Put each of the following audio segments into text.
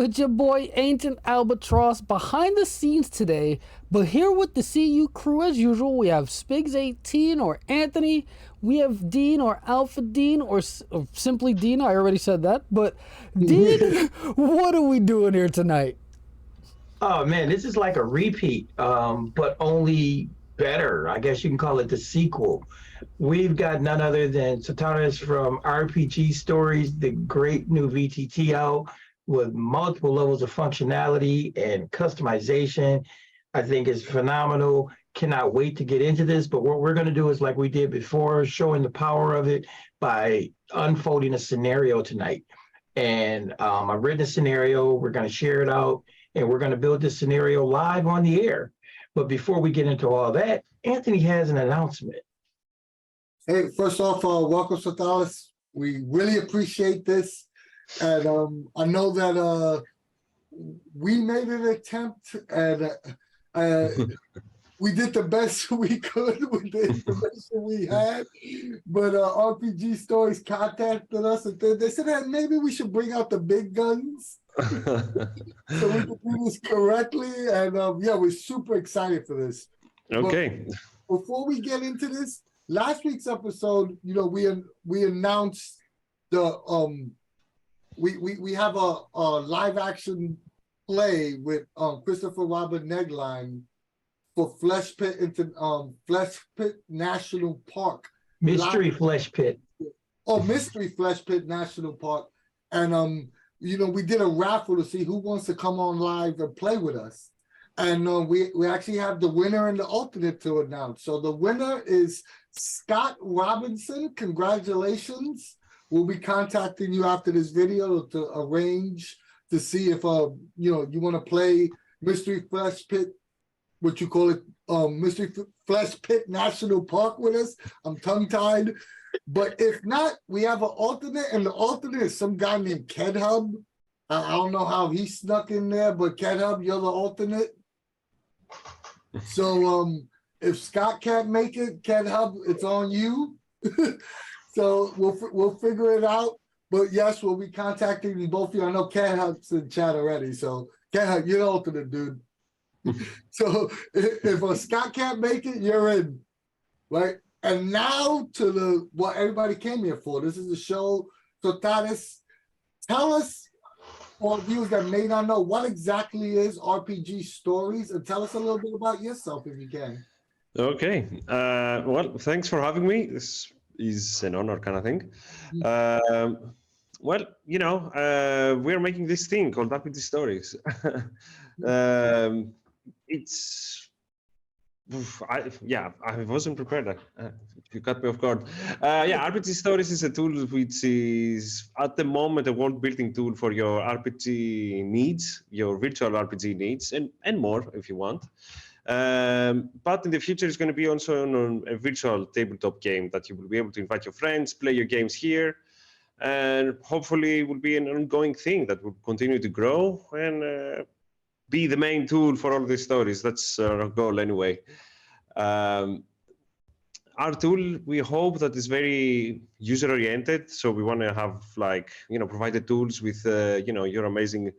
with your boy Ancient Albatross behind the scenes today. But here with the CU crew as usual, we have Spiggs 18 or Anthony, we have Dean or Alpha Dean or simply Dean. I already said that, but Dean, what are we doing here tonight? Oh man, this is like a repeat, but only better. I guess you can call it the sequel. We've got none other than Sotiris from RPG Stories, the great new VTT out with multiple levels of functionality and customization. I think it's phenomenal. Cannot wait to get into this. But what we're going to do is like we did before, showing the power of it by unfolding a scenario tonight. And I've written a scenario. We're going to share it out. And we're going to build this scenario live on the air. But before we get into all that, Anthony has an announcement. Hey, first off, welcome, Sotiris. We really appreciate this. And I know that we made an attempt and we did the best we could with the information we had. But RPG Stories contacted us and they said that maybe we should bring out the big guns. So we can do this correctly, and yeah, we're super excited for this. Okay. But before we get into this, last week's episode, you know, we announced the we have a live action play with Christopher Robert Negline for Flesh Pit National Park. Mystery Flesh Pit. Oh, Mystery Flesh Pit National Park, and you know, we did a raffle to see who wants to come on live and play with us. And we actually have the winner and the alternate to announce. So the winner is Scott Robinson. Congratulations. We'll be contacting you after this video to arrange to see if, you know, you want to play Mystery Flesh Pit, what you call it, Mystery Flesh Pit National Park with us. I'm tongue-tied. But if not, we have an alternate, and the alternate is some guy named Kedhub. I don't know how he snuck in there, but Kedhub, you're the alternate. So if Scott can't make it, Kedhub, it's on you. So we'll figure it out. But yes, we'll be contacting you both of you. I know Kedhub's in chat already, so Kedhub, you're the alternate, dude. So if Scott can't make it, you're in, right? And now to what everybody came here for. This is the show. So Sotiris, tell us, for viewers that may not know, what exactly is RPG Stories, and tell us a little bit about yourself if you can. Okay. Well, thanks for having me. This is an honor kind of thing. Well, you know, we're making this thing called RPG Stories. It's... I wasn't prepared. You cut me off guard. RPG Stories is a tool which is, at the moment, a world-building tool for your RPG needs, your virtual RPG needs, and more if you want. But in the future, it's going to be also on a virtual tabletop game that you will be able to invite your friends, play your games here, and hopefully it will be an ongoing thing that will continue to grow and be the main tool for all these stories. That's our goal anyway. Our tool, we hope that is very user-oriented. So we want to have, like, you know, provide the tools with, you know, your amazing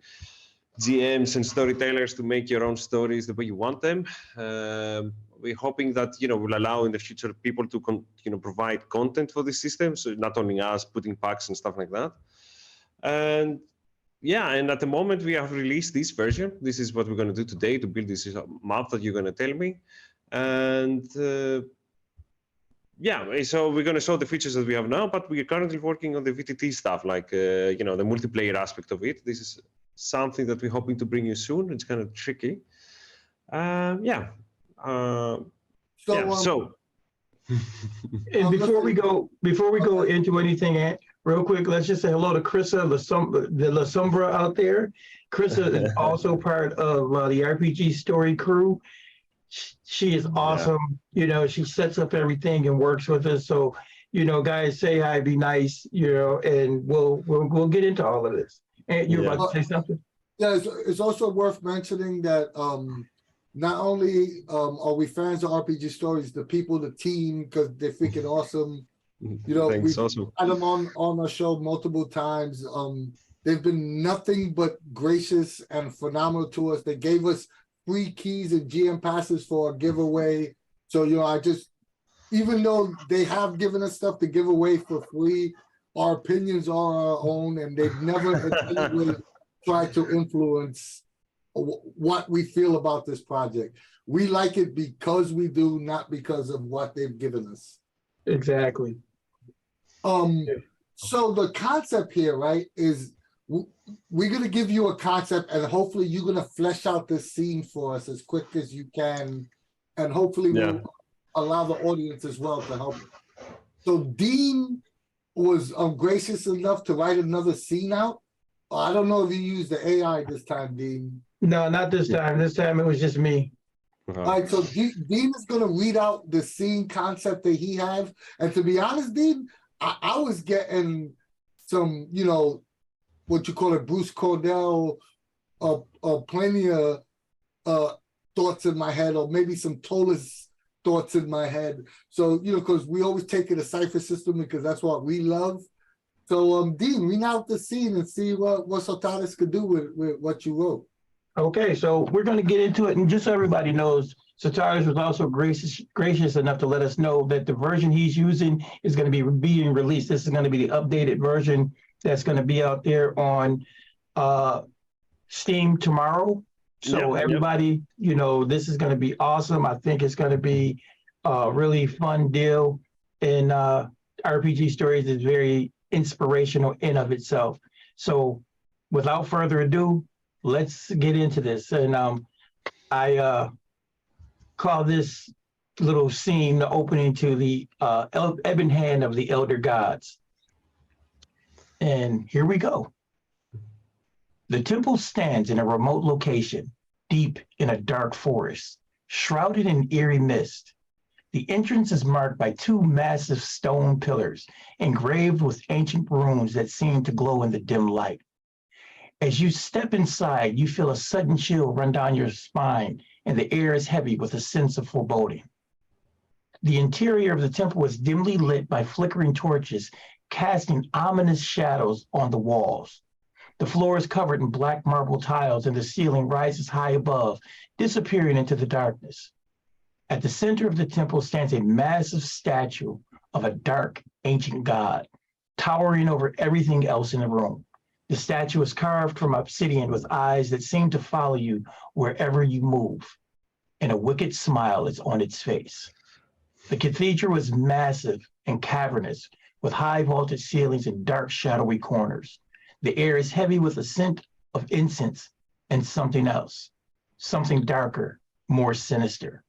GMs and storytellers to make your own stories the way you want them. We're hoping that, you know, will allow in the future people to, you know, provide content for this system. So not only us putting packs and stuff like that. And yeah, and at the moment we have released this version. This is what we're going to do today, to build this map that you're going to tell me. And yeah, so we're going to show the features that we have now, but we are currently working on the VTT stuff, like, you know, the multiplayer aspect of it. This is something that we're hoping to bring you soon. It's kind of tricky. And before we go into anything, real quick, let's just say hello to Krissa, the La Sombra out there. Krissa is also part of the RPG Story crew. She is awesome. Yeah. You know, she sets up everything and works with us. So, you know, guys, say hi, be nice, you know, and we'll get into all of this. And you're about to say something? Yeah, it's also worth mentioning that not only are we fans of RPG Stories, the people, the team, because they're freaking awesome. You know, we've had them on our show multiple times. They've been nothing but gracious and phenomenal to us. They gave us free keys and GM passes for a giveaway. So, even though they have given us stuff to give away for free, our opinions are our own, and they've never in any way tried to influence what we feel about this project. We like it because we do, not because of what they've given us. Exactly. So the concept here, right, is we're going to give you a concept, and hopefully you're going to flesh out this scene for us as quick as you can, and hopefully we'll allow the audience as well to help. So Dean was gracious enough to write another scene out. I don't know if you used the AI this time, Dean. No, not this time. This time it was just me. All right, so Dean is going to read out the scene concept that he has. And to be honest, Dean, I was getting some, what you call it, Bruce Cordell, plenty of thoughts in my head, or maybe some Tolis thoughts in my head. So, because we always take it a Cypher system because that's what we love. So, Dean, read out the scene and see what Sotiris could do with what you wrote. Okay, so we're going to get into it, and just so everybody knows, Sotiris was also gracious enough to let us know that the version he's using is going to be being released. This is going to be the updated version that's going to be out there on Steam tomorrow. So everybody, this is going to be awesome. I think it's going to be a really fun deal, and RPG Stories is very inspirational in of itself. So without further ado, let's get into this. And I call this little scene the opening to the Ebon Hand of the Elder Gods. And here we go. The temple stands in a remote location, deep in a dark forest, shrouded in eerie mist. The entrance is marked by two massive stone pillars, engraved with ancient runes that seem to glow in the dim light. As you step inside, you feel a sudden chill run down your spine, and the air is heavy with a sense of foreboding. The interior of the temple is dimly lit by flickering torches, casting ominous shadows on the walls. The floor is covered in black marble tiles, and the ceiling rises high above, disappearing into the darkness. At the center of the temple stands a massive statue of a dark, ancient god, towering over everything else in the room. The statue is carved from obsidian with eyes that seem to follow you wherever you move, and a wicked smile is on its face. The cathedral is massive and cavernous, with high vaulted ceilings and dark, shadowy corners. The air is heavy with a scent of incense and something else, something darker, more sinister.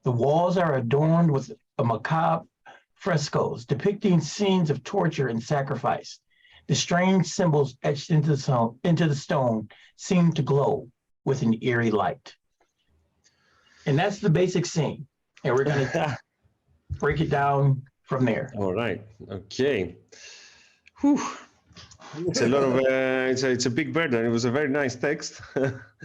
The walls are adorned with macabre frescoes depicting scenes of torture and sacrifice. The strange symbols etched into the stone seem to glow with an eerie light. And that's the basic scene. And we're going to break it down from there. All right. Okay. Whew. It's a lot of, it's a big burden. It was a very nice text.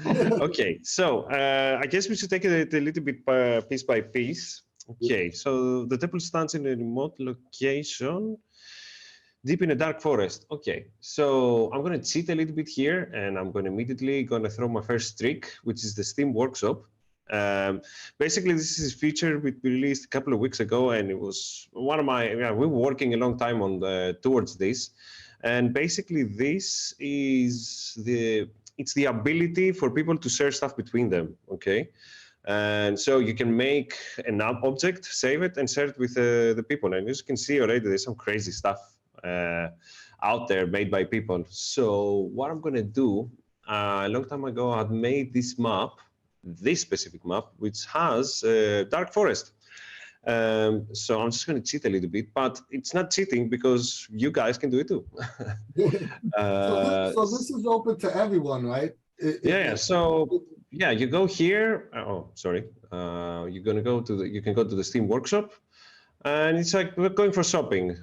Okay. So I guess we should take it a little bit piece by piece. Okay. So the temple stands in a remote location, deep in a dark forest. Okay, so I'm going to cheat a little bit here, and I'm going to immediately throw my first trick, which is the Steam Workshop. Basically, this is a feature we released a couple of weeks ago, and it was one of my, we were working a long time on towards this. And basically, this is it's the ability for people to share stuff between them, okay? And so you can make an object, save it, and share it with the people. And as you can see already, there's some crazy stuff out there made by people. So what I'm going to do, a long time ago, I had made this map, this specific map, which has dark forest. So I'm just going to cheat a little bit, but it's not cheating because you guys can do it too. So this is open to everyone, right? So yeah, you go here. Oh, sorry. You're going to go to you can go to the Steam Workshop. And it's like we're going for shopping.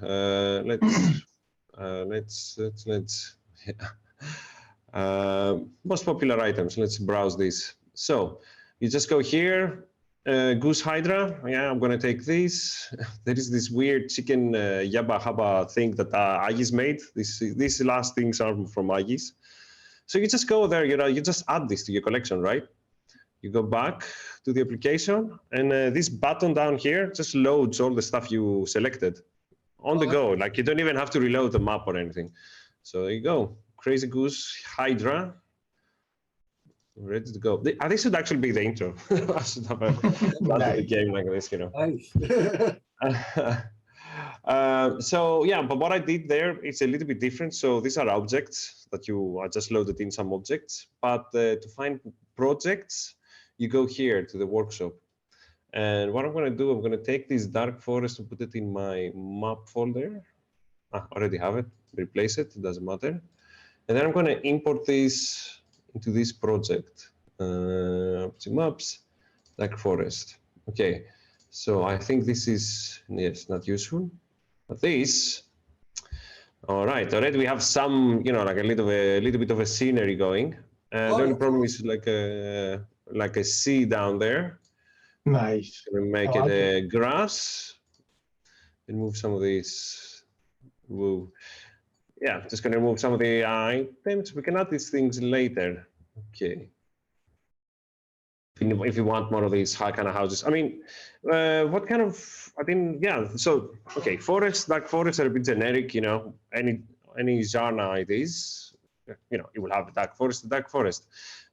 Most popular items. Let's browse this. So you just go here, Goose Hydra, yeah, I'm gonna take this. There is this weird chicken yabba haba thing that Agis made. These last things are from Agis. So you just go there, you just add this to your collection, right? You go back to the application, and this button down here just loads all the stuff you selected on the go. Like you don't even have to reload the map or anything. So there you go, Crazy Goose Hydra. Ready to go. This should actually be the intro. I should have started the game like this, Nice. So yeah, but what I did there is a little bit different. So these are objects that I just loaded in some objects. But to find projects, you go here to the workshop. And what I'm going to do, I'm going to take this dark forest and put it in my map folder. Already have it. Replace it. It doesn't matter. And then I'm going to import this into this project, maps, dark forest. Okay, so I think this is, yes, not useful, but this, all right, already we have some, like a little bit of a scenery going. The only problem is like a sea down there. Nice. We'll make it a grass and move some of these. Woo. Yeah, just gonna remove some of the items. We can add these things later. Okay. If you want more of these high kind of houses, I mean, what kind of? I think yeah. So okay, forest, dark forest are a bit generic. Any genre it is, it will have a dark forest,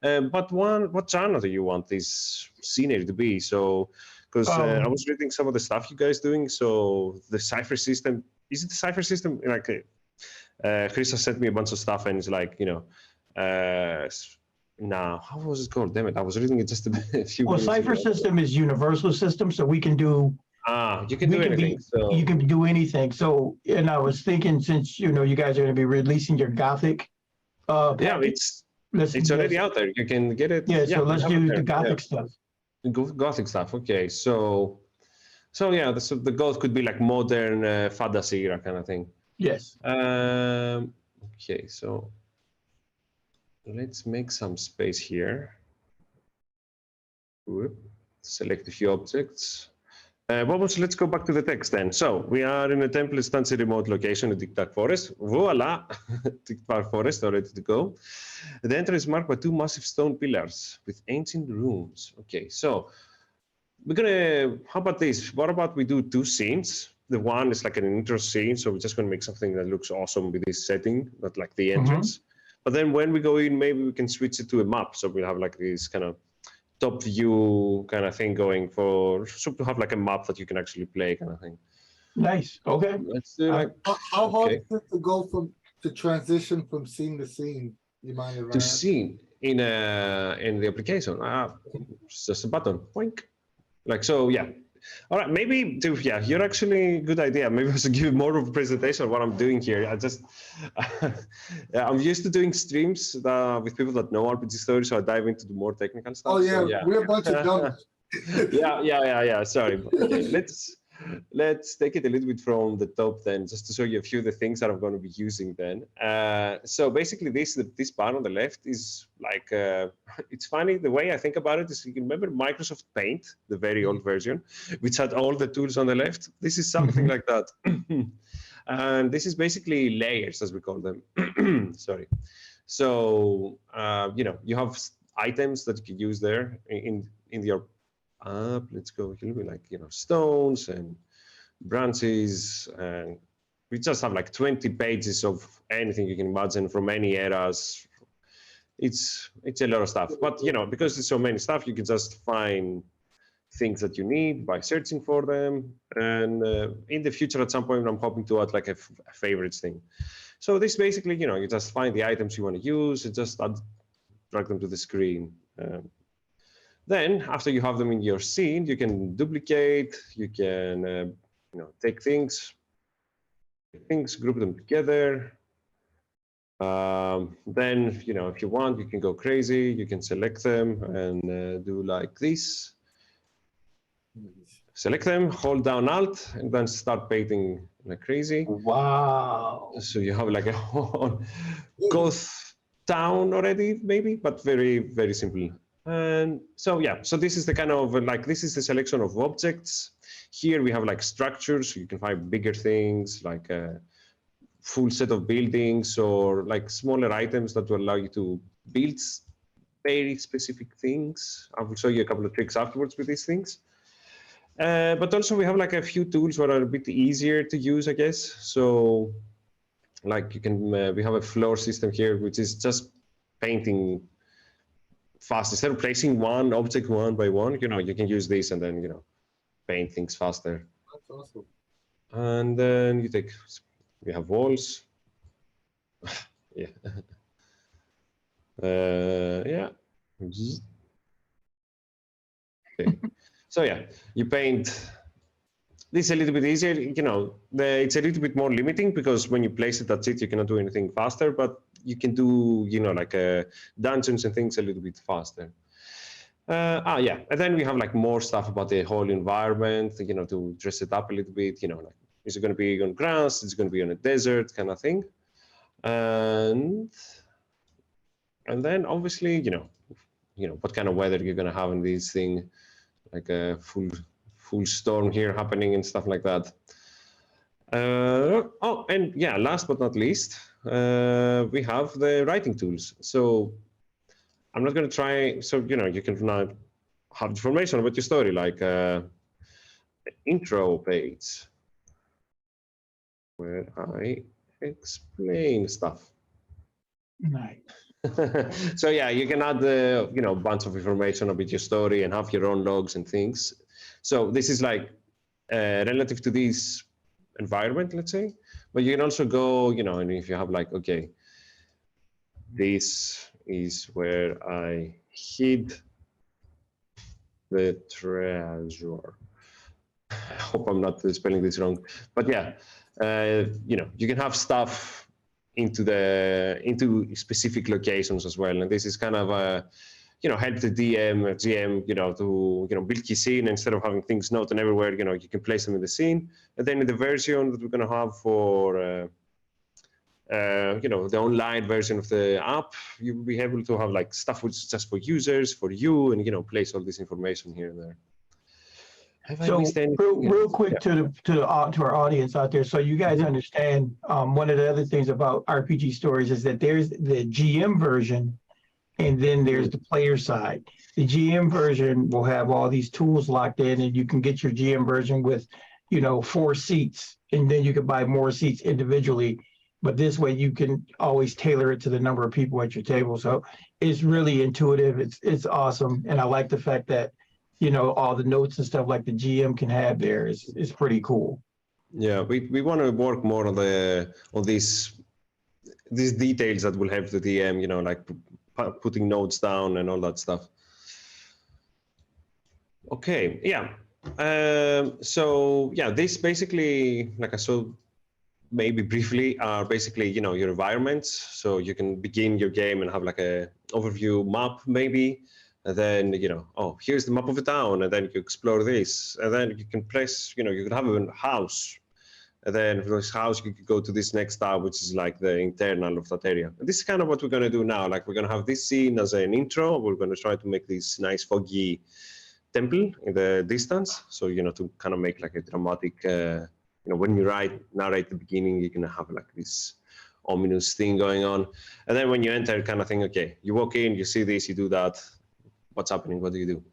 but what genre do you want this scenery to be? So, because I was reading some of the stuff you guys doing. So the Cypher system, is it the Cypher system? Like, Chris has sent me a bunch of stuff, and it's like, now how was it called? Damn it, I was reading it just a few. Well, Cypher system is universal system, so we can do. You can do anything. So you can do anything. So, and I was thinking, since you guys are going to be releasing your Gothic. Yeah, it's already out there. You can get it. Yeah, so let's do the Gothic stuff. Gothic stuff. Okay, so yeah, the Goth could be like modern fantasy era kind of thing. Yes. Okay, so let's make some space here. Select a few objects. Let's go back to the text then. So we are in a temple instance remote location in Dark Forest. Voila, Dark Forest are ready to go. The entrance is marked by two massive stone pillars with ancient rooms. Okay, so how about this? What about we do two scenes? The one is like an intro scene, so we're just going to make something that looks awesome with this setting, not like the entrance. But then when we go in, maybe we can switch it to a map, so we'll have like this kind of top view kind of thing going so to have like a map that you can actually play kind of thing. Nice. Okay. Let's do like. How hard is it to go to transition from scene to scene? You mind? To scene in the application. It's just a button. Boink. Like so, yeah. All right, maybe you're actually good idea. Maybe I should give more of a presentation of what I'm doing here. I'm used to dodoing streams with people that know RPG stories, so I dive into the more technical stuff. Oh yeah, so, yeah. We're a bunch of dummies. yeah. Sorry. Okay, let's take it a little bit from the top then, just to show you a few of the things that I'm going to be using then. So basically this bar on the left is like, it's funny, the way I think about it is, you can remember Microsoft Paint, the very old version, which had all the tools on the left. This is something like that. And this is basically layers, as we call them. Sorry. So, you have items that you can use there in your let's go here, like stones and branches, and we just have like 20 pages of anything you can imagine from any eras. It's a lot of stuff, but because there's so many stuff, you can just find things that you need by searching for them. And in the future, at some point, I'm hoping to add like a favorites thing. So this basically, you just find the items you want to use and just drag them to the screen. Then, after you have them in your scene, you can duplicate, you can take things, group them together. Then, if you want, you can go crazy, you can select them and do like this. Select them, hold down Alt, and then start painting like crazy. Wow. So you have like a whole Goth town already, maybe, but very, very simple. And so yeah, so this is the kind of like, this is the selection of objects. Here we have like structures, so you can find bigger things like a full set of buildings, or like smaller items that will allow you to build very specific things. I will show you a couple of tricks afterwards with these things. But also we have like a few tools that are a bit easier to use, I guess. So like you can, we have a floor system here, which is just painting fast. Instead of placing one object one by one, you can use this and then, paint things faster. That's awesome. And then we have walls. Yeah. Yeah. Okay. So yeah, you paint this a little bit easier. It's a little bit more limiting because when you place it, that's it. You cannot do anything faster, but you can do, like dungeons and things a little bit faster. Yeah, and then we have like more stuff about the whole environment, to dress it up a little bit. Like, is it going to be on grass? Is it going to be on a desert kind of thing? And then obviously, what kind of weather you're going to have in this thing, like a full storm here happening and stuff like that. Oh, and yeah, last but not least, we have the writing tools. So I'm not going to try, so, you can now have information about your story, like intro page, where I explain stuff. Nice. So yeah, you can add a bunch of information about your story and have your own logs and things. So this is like relative to this environment, let's say, but you can also go, and if you have like, okay, this is where I hid the treasure. I hope I'm not spelling this wrong, but yeah, you can have stuff into specific locations as well, and this is kind of help the GM, to build his scene. Instead of having things noted everywhere, you can place them in the scene. And then in the version that we're going to have for the online version of the app, you will be able to have like stuff which is just for users, for you, and place all this information here and there. So real quick to our audience out there, so you guys understand, one of the other things about RPG stories is that there's the GM version, and then there's the player side. The GM version will have all these tools locked in, and you can get your GM version with, 4 seats, and then you can buy more seats individually. But this way you can always tailor it to the number of people at your table. So it's really intuitive. It's awesome. And I like the fact that, all the notes and stuff like the GM can have there is pretty cool. Yeah, we want to work more on these details that will help the DM, like putting notes down and all that stuff. Okay, yeah. So yeah, this basically, like I saw maybe briefly, are basically, your environments. So you can begin your game and have like a overview map maybe. And then, oh, here's the map of the town, and then you explore this, and then you can press, you can have a house, and then from this house you can go to this next tab, which is like the internal of that area. And this is kind of what we're going to do now. Like, we're going to have this scene as an intro. We're going to try to make this nice foggy temple in the distance, so to kind of make like a dramatic, when you narrate the beginning, you're going to have like this ominous thing going on, and then when you enter, kind of thing, okay, you walk in, you see this, you do that. What's happening? What do you do?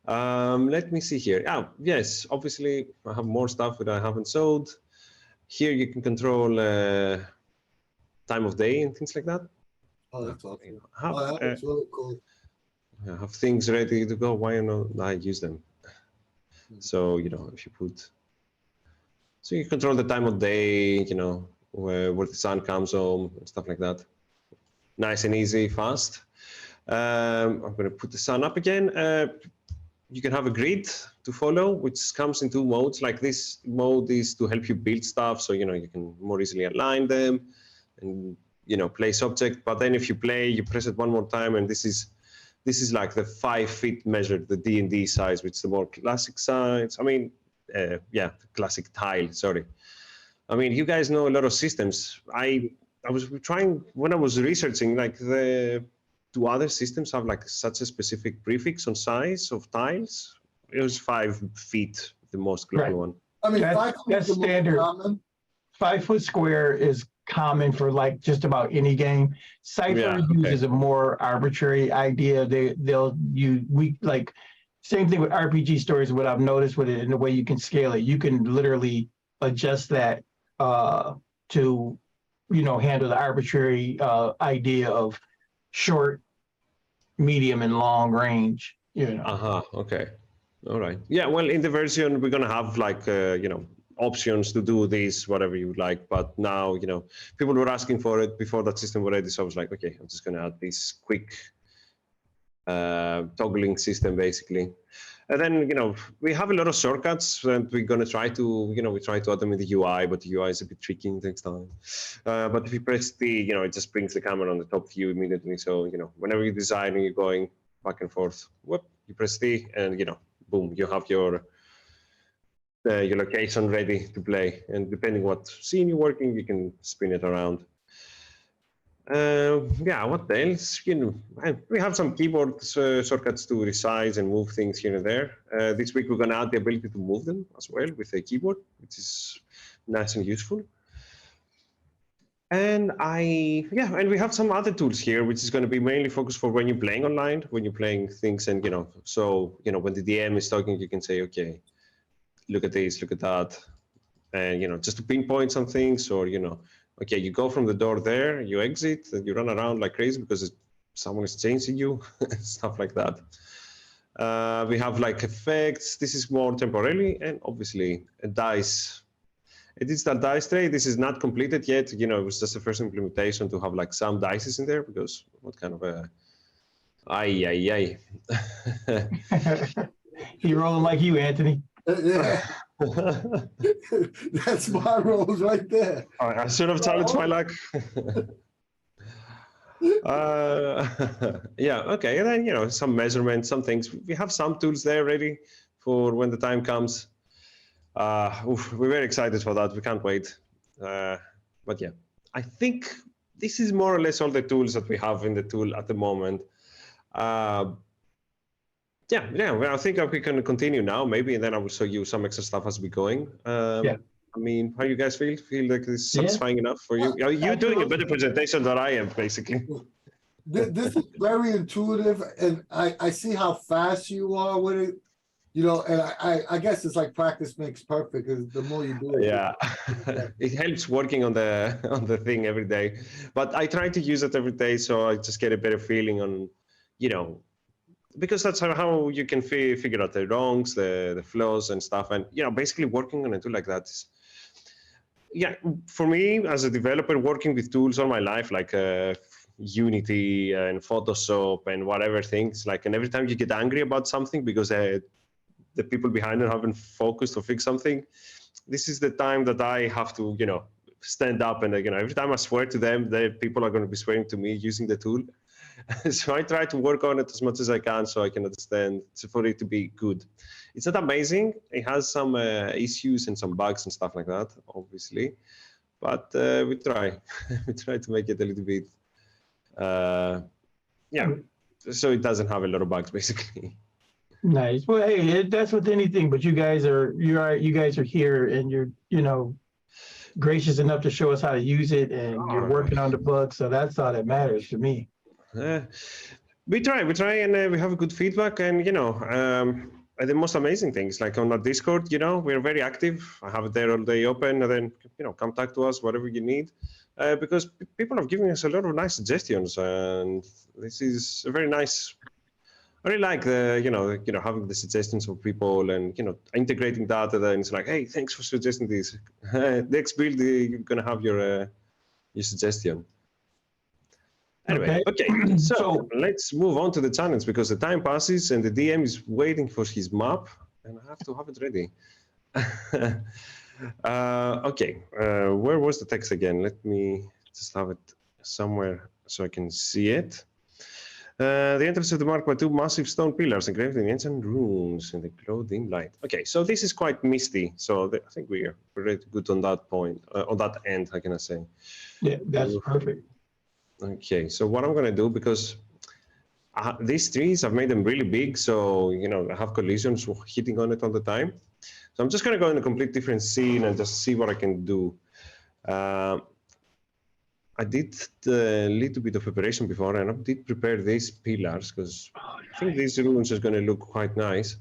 Let me see here. Yes, obviously I have more stuff that I haven't sold. Here you can control time of day and things like that. Oh, that's awesome. That's really cool. I have things ready to go. Why not I use them? So, if you put... So you control the time of day, where the sun comes home and stuff like that. Nice and easy, fast. I'm going to put the sun up again. You can have a grid to follow, which comes in 2 modes. Like, this mode is to help you build stuff, so you can more easily align them and place object. But then if you play, you press it one more time, and this is like the 5 feet measured, the D&D size, which is the more classic size. I mean, the classic tile. Sorry. I mean, you guys know a lot of systems. I was trying, when I was researching, like do other systems have like such a specific prefix on size of tiles? It was 5 feet, the most global Right. one. I mean, That's- 5 feet that's is the most standard. common. 5 foot square is common for like just about any game. Cypher Yeah, okay. uses a more arbitrary idea. We like same thing with RPG stories. What I've noticed with it and the way you can scale it, you can literally adjust that to handle the arbitrary idea of short, medium, and long range. Okay. All right. Yeah, well, in the version, we're going to have like, options to do this, whatever you would like. But now, people were asking for it before that system was ready. So I was like, okay, I'm just going to add this quick toggling system, basically. And then, we have a lot of shortcuts, and we're going to try to, we try to add them in the UI, but the UI is a bit tricky and takes time. But if you press the, it just brings the camera on the top view immediately. So, whenever you're designing, you're going back and forth, whoop, you press D, and, boom, you have your location ready to play. And depending what scene you're working, you can spin it around. What else? We have some keyboard shortcuts to resize and move things here and there. This week we're going to add the ability to move them as well with a keyboard, which is nice and useful. And we have some other tools here, which is going to be mainly focused for when you're playing online, when you're playing things, and when the DM is talking, you can say, okay, look at this, look at that, and just to pinpoint some things, or okay, you go from the door there, you exit, and you run around like crazy because someone is chasing you, stuff like that. We have like effects. This is more temporarily, and obviously a digital dice tray. This is not completed yet. It was just the first implementation to have like some dices in there, because what kind of a You're rolling like you, Anthony. Yeah, that's my rolls right there. I should have challenged my luck. Okay. And then, some measurements, some things. We have some tools there ready for when the time comes. We're very excited for that. We can't wait. But yeah, I think this is more or less all the tools that we have in the tool at the moment. Well, I think we can continue now, maybe, and then I will show you some extra stuff as we're going. I mean, how you guys feel? Feel like it's satisfying enough for you? You're doing a better presentation than I am, basically. This is very intuitive, and I see how fast you are with it. And I guess it's like practice makes perfect, because the more you do it. Yeah, it helps working on the thing every day. But I try to use it every day, so I just get a better feeling on, because that's how you can figure out the wrongs, the flaws and stuff. And, basically working on a tool like that is, for me as a developer, working with tools all my life, like Unity and Photoshop and whatever things, like, and every time you get angry about something because the people behind it haven't focused or fixed something, this is the time that I have to, stand up, and every time I swear to them, the people are going to be swearing to me using the tool. So I try to work on it as much as I can, so I can understand, for it to be good. It's not amazing. It has some issues and some bugs and stuff like that, obviously, but we try. We try to make it a little bit, so it doesn't have a lot of bugs, basically. Nice. Well, hey, that's with anything, but you guys are here, and you're gracious enough to show us how to use it, and you're working on the bugs, so that's all that matters to me. We try, and we have good feedback, and the most amazing things, like on our Discord, we're very active. I have it there all day open, and then contact to us whatever you need, because people have given us a lot of nice suggestions, and this is a very nice. I really like the having the suggestions of people, and integrating that, and then it's like, hey, thanks for suggesting this. Next build, you're gonna have your suggestion. Anyway, okay. So let's move on to the challenge, because the time passes and the DM is waiting for his map, and I have to have it ready. Okay, where was the text again? Let me just have it somewhere so I can see it. The entrance of the mark by 2 massive stone pillars engraved in ancient runes in the glowed dim light. Okay, so this is quite misty, so I think we're pretty good on that point, on that end, I can say. Yeah, that's perfect. Okay, so what I'm going to do, because these trees, I've made them really big, so I have collisions hitting on it all the time. So I'm just gonna go in a complete different scene and just see what I can do. I did a little bit of preparation before, and I did prepare these pillars because I think these runes are going to look quite nice.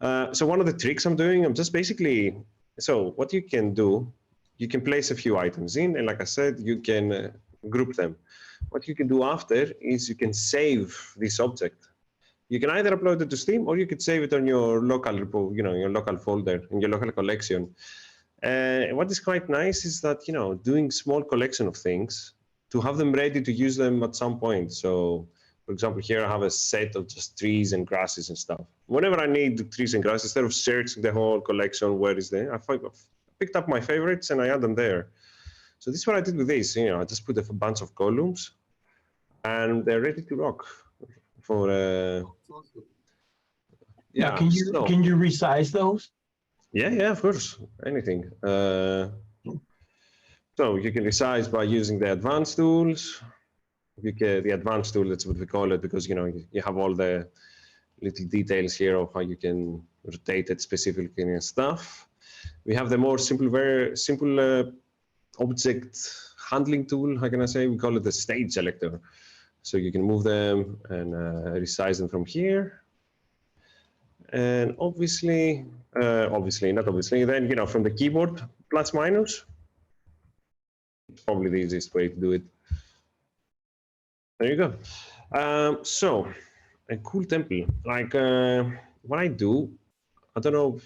So one of the tricks I'm doing, I'm just basically, so what you can do, you can place a few items in, and like I said, you can group them. What you can do after is you can save this object. You can either upload it to Steam, or you could save it on your local repo, your local folder, in your local collection. What is quite nice is that, doing small collection of things, to have them ready to use them at some point. So, for example, here I have a set of just trees and grasses and stuff. Whenever I need trees and grass, instead of searching the whole collection, where is there, I picked up my favorites and I add them there. So this is what I did with this. I just put a bunch of columns, and they're ready to rock. For Now, can you resize those? Yeah, of course, anything. So you can resize by using the advanced tools. The advanced tool, that's what we call it, because you have all the little details here of how you can rotate it specifically and stuff. We have the more very simple object handling tool. How can I say? We call it the stage selector. So you can move them and resize them from here. And obviously, then, from the keyboard, plus minus. It's probably the easiest way to do it. There you go. So, a cool temple. Like, what I do, I don't know,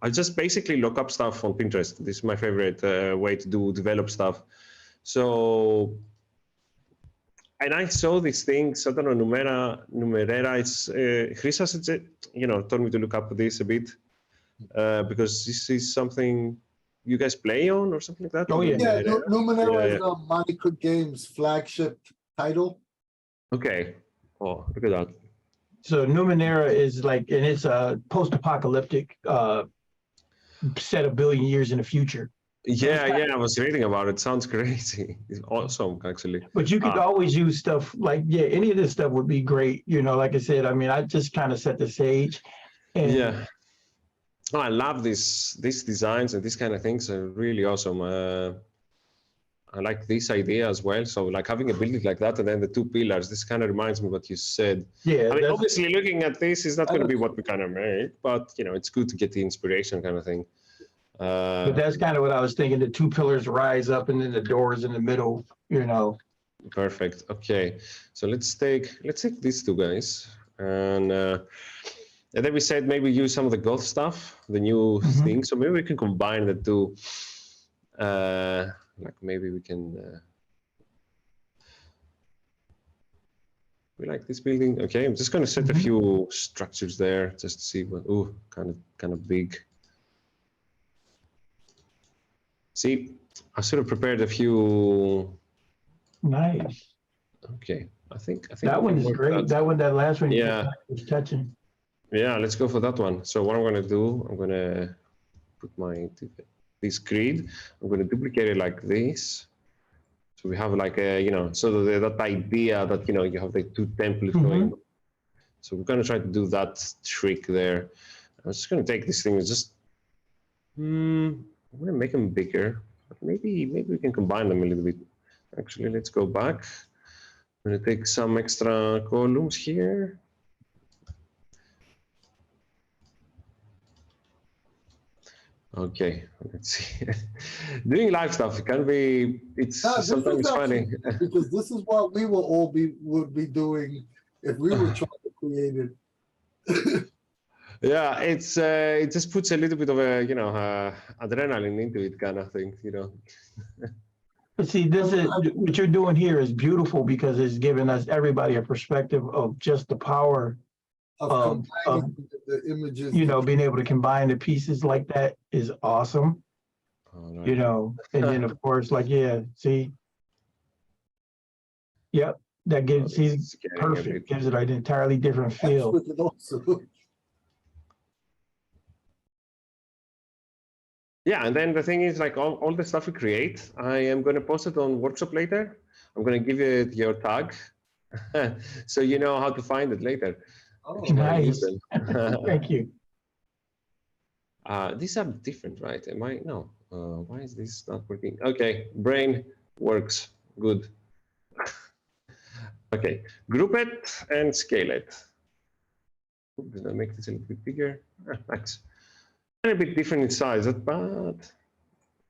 I just basically look up stuff on Pinterest. This is my favorite way to develop stuff. So, and I saw these things, I don't know, Numerera, it's, Chrisas, told me to look up this a bit, because this is something you guys play on or something like that? Oh, yeah. Yeah, Numenera is Monica Games' flagship title. Okay. Oh, look at that. So Numenera is like, and it's a post-apocalyptic set a billion years in the future. Yeah, I was reading about it. Sounds crazy. It's awesome, actually. But you could always use stuff like, any of this stuff would be great. Like I said, I mean, I just kind of set the stage. And yeah. Oh, I love these designs and these kind of things are really awesome. I like this idea as well. So like having a building like that and then the two pillars, this kind of reminds me of what you said. Yeah. I mean, obviously looking at this is not going to be what we kind of made, but it's good to get the inspiration kind of thing. But that's kind of what I was thinking. The two pillars rise up and then the doors in the middle, Perfect. Okay. So let's take these two guys and then we said maybe use some of the goth stuff, the new things. So maybe we can combine the two. Like maybe we can. We like this building. Okay, I'm just going to set a few structures there just to see what. Oh, kind of big. See, I sort of prepared a few. Nice. Okay, I think that one is great. That last one. Yeah. Was touching. Yeah, let's go for that one. So what I'm going to do, I'm going to put this grid. I'm going to duplicate it like this. So we have like a, so that idea that, you have the two templates going. So we're going to try to do that trick there. I'm just going to take this thing and just, I'm going to make them bigger. But maybe we can combine them a little bit. Actually, let's go back. I'm going to take some extra columns here. Okay, let's see. Doing live stuff can be, sometimes funny. Because this is what we would be doing if we were trying to create it. Yeah, it just puts a little bit of a, adrenaline into it kind of thing, But see, this is what you're doing here is beautiful because it's giving everybody a perspective of just the power of the images, being able to combine the pieces like that is awesome. Oh, no. And then of course, like, see, yep, that gives perfect, gives it an entirely different feel. Yeah, and then the thing is, like, all the stuff we create, I am going to post it on Workshop later. I'm going to give it your tag. So you know how to find it later. Oh, If you wanna use Nice. them. Thank you. These are different, right? Am I? No. Why is this not working? Okay, brain works. Good. Okay, group it and scale it. Did I make this a little bit bigger? Nice. A bit different in size, but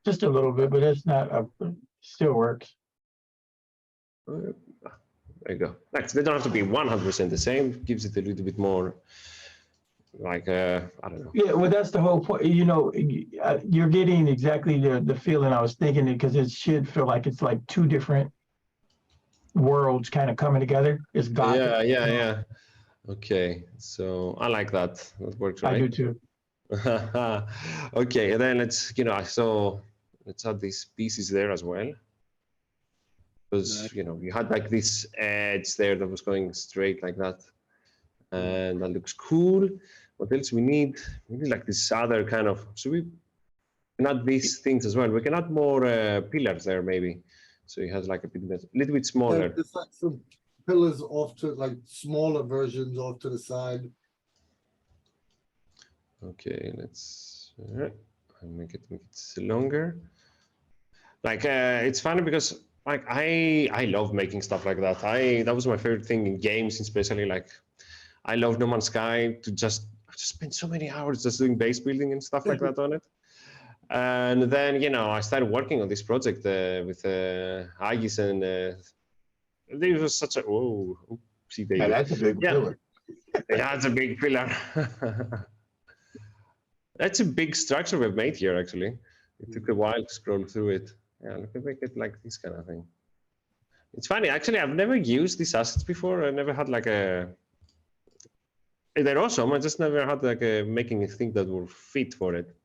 Just a little bit, but it's not, still works. there you go. Nice. They don't have to be 100% the same. Gives it a little bit more, like I don't know. Yeah, well, that's the whole point. You're getting exactly the feeling I was thinking, because it should feel like it's like two different worlds kind of coming together. It's Gothic. Yeah. Okay, so I like that. That works, right? I do too. Okay, and then let's add these pieces there as well, because you had like this edge there that was going straight like that, and that looks cool. What else we need? We need like this other kind of, so we can add these things as well. We can add more pillars there maybe, so it has like a little bit smaller. It's like some pillars off to like smaller versions off to the side. Okay, let's make it longer. Like it's funny because like I love making stuff like that. That was my favorite thing in games, especially. Like I love No Man's Sky to just spend so many hours just doing base building and stuff like that on it. And then I started working on this project with Agis, and there was such a oopsie daisy. Yeah, that's a big pillar. Yeah, it's a big pillar. That's a big structure we've made here, actually. It took a while to scroll through it. Yeah, look, make it like this kind of thing. It's funny, actually, I've never used these assets before. I never had like they're awesome. I just never had like making a thing that will fit for it.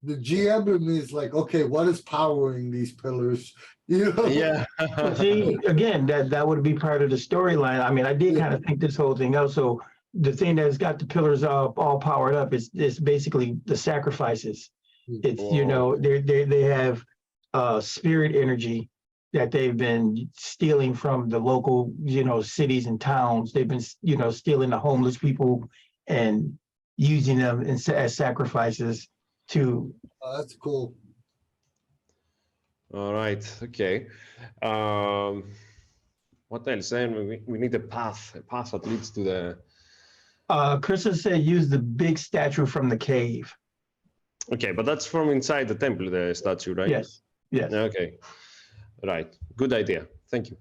The GM in me is like, okay, what is powering these pillars? Yeah. But see, again, that would be part of the storyline. I mean, I did kind of think this whole thing out. So the thing that's got the pillars all powered up is basically the sacrifices. It's they have spirit energy that they've been stealing from the local cities and towns. They've been stealing the homeless people and using them as sacrifices to. That's cool. All right. Okay. What else? Then we need a path that leads to the. Krista said use the big statue from the cave. Okay, but that's from inside the temple, the statue, right? Yes. Okay. Right. Good idea. Thank you.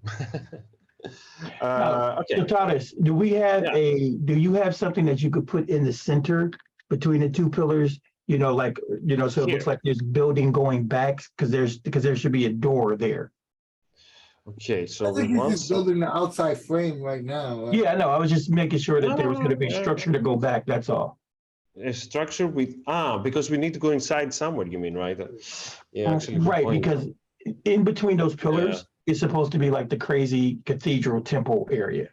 Okay. Sotiris, do you have something that you could put in the center between the two pillars? So it looks like there's building going back because there should be a door there. Okay, so I think he's just building the outside frame right now. Yeah, no, I was just making sure that there was going to be a structure to go back. That's all. A structure with because we need to go inside somewhere. You mean, right? Yeah, actually. Right, because in between those pillars is supposed to be like the crazy cathedral temple area.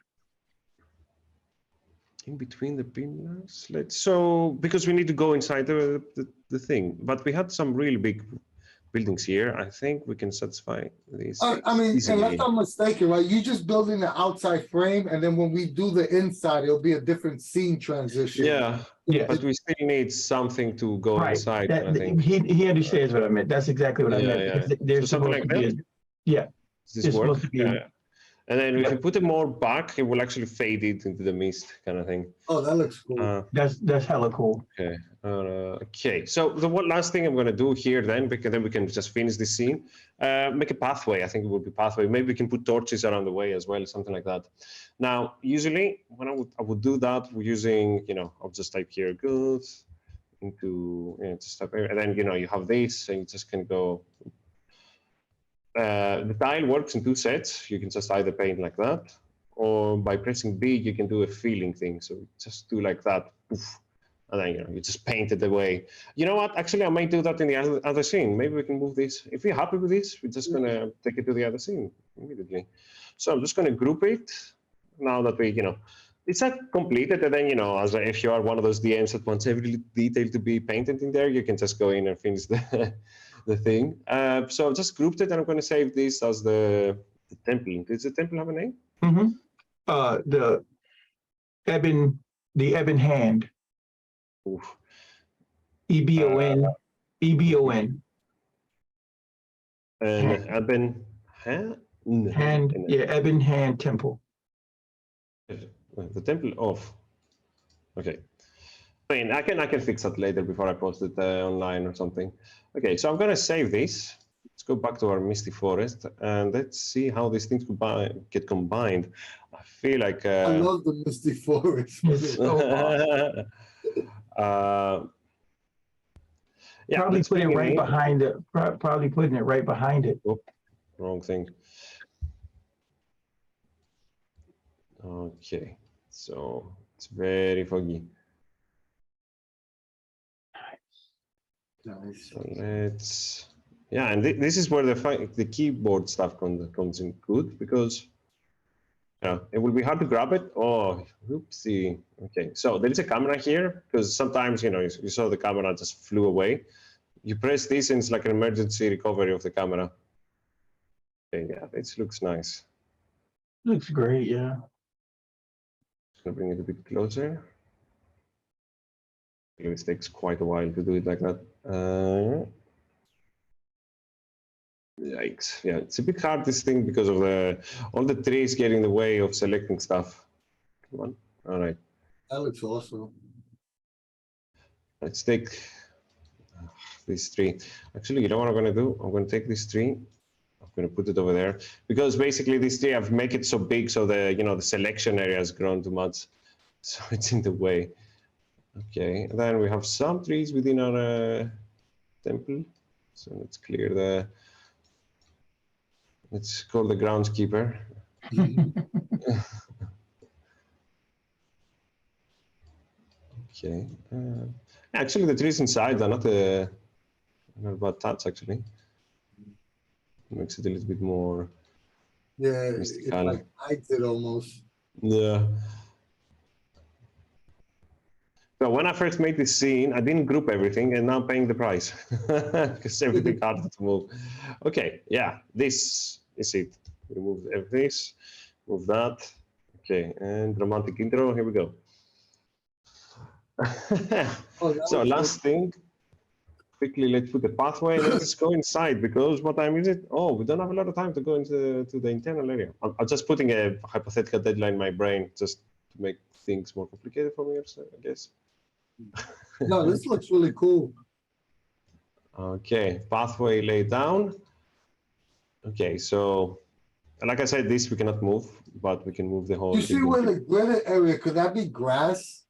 In between the pillars, because we need to go inside the thing, but we had some really big buildings here. I think we can satisfy these. I mean, unless I'm mistaken, right? You just building the outside frame, and then when we do the inside, it'll be a different scene transition. Yeah, but we still need something to go inside. I think he understands what I meant. That's exactly what I meant. Yeah. There's something like that. Does this work? Yeah. And then if you put it more back, it will actually fade it into the mist kind of thing. Oh, that looks cool. That's hella cool. Okay. Okay. So the one last thing I'm going to do here then, because then we can just finish this scene, make a pathway. I think it will be pathway. Maybe we can put torches around the way as well, something like that. Now, usually when I would do that, we're using, I'll just type here goods into, just type, and then, you have this, and you just can go. The tile works in two sets. You can just either paint like that, or by pressing B, you can do a filling thing. So just do like that, poof, and then you just paint it away. You know what? Actually, I might do that in the other scene. Maybe we can move this. If we're happy with this, we're just gonna take it to the other scene immediately. So I'm just gonna group it now that we, it's not completed. And then, as if you are one of those DMs that wants every detail to be painted in there, you can just go in and finish the the thing. So I've just grouped it, and I'm going to save this as the temple. Does the temple have a name? Mm-hmm. The ebon hand. Oof. EBON. EBON. And Eben Hand. Yeah, ebon hand temple. The temple of. Okay. I mean, I can fix that later before I post it online or something. Okay, so I'm gonna save this. Let's go back to our misty forest and let's see how these things get combined. I feel like I love the misty forest. Yeah, Probably let's put it bring right in. behind it. Probably putting it right behind it. Oh, wrong thing. Okay, so it's very foggy. Nice. So let's, yeah, and this is where the keyboard stuff comes in good, because it will be hard to grab it. Oh, oopsie. Okay, so there is a camera here, because sometimes, you saw the camera just flew away. You press this and it's like an emergency recovery of the camera. Okay, yeah, this looks nice. Looks great, yeah. Gonna bring it a bit closer. It takes quite a while to do it like that. Yikes! Yeah, it's a bit hard, this thing, because of all the trees get in the way of selecting stuff. Come on. All right. That looks awesome. Let's take this tree. Actually, you know what I'm gonna do? I'm gonna take this tree. I'm gonna put it over there, because basically this tree, I've make it so big so the selection area has grown too much, so it's in the way. Okay, and then we have some trees within our temple, so let's clear let's call the groundskeeper. Okay, actually the trees inside are not a bad touch, actually. Makes it a little bit more Yeah, it's mystical. like I did almost. Yeah. So when I first made this scene, I didn't group everything, and now I'm paying the price because everything harder to move. Okay, yeah, this is it. Remove this, move that. Okay, and romantic intro. Here we go. Oh, that So was last thing, quickly let's put the pathway. Let's go inside, because what time is it? Oh, we don't have a lot of time to go into the internal area. I'm just putting a hypothetical deadline in my brain just to make things more complicated for me, I guess. No, this looks really cool. Okay, pathway laid down. Okay, so like I said, this we cannot move, but we can move the whole. You see where the gridded area, could that be grass?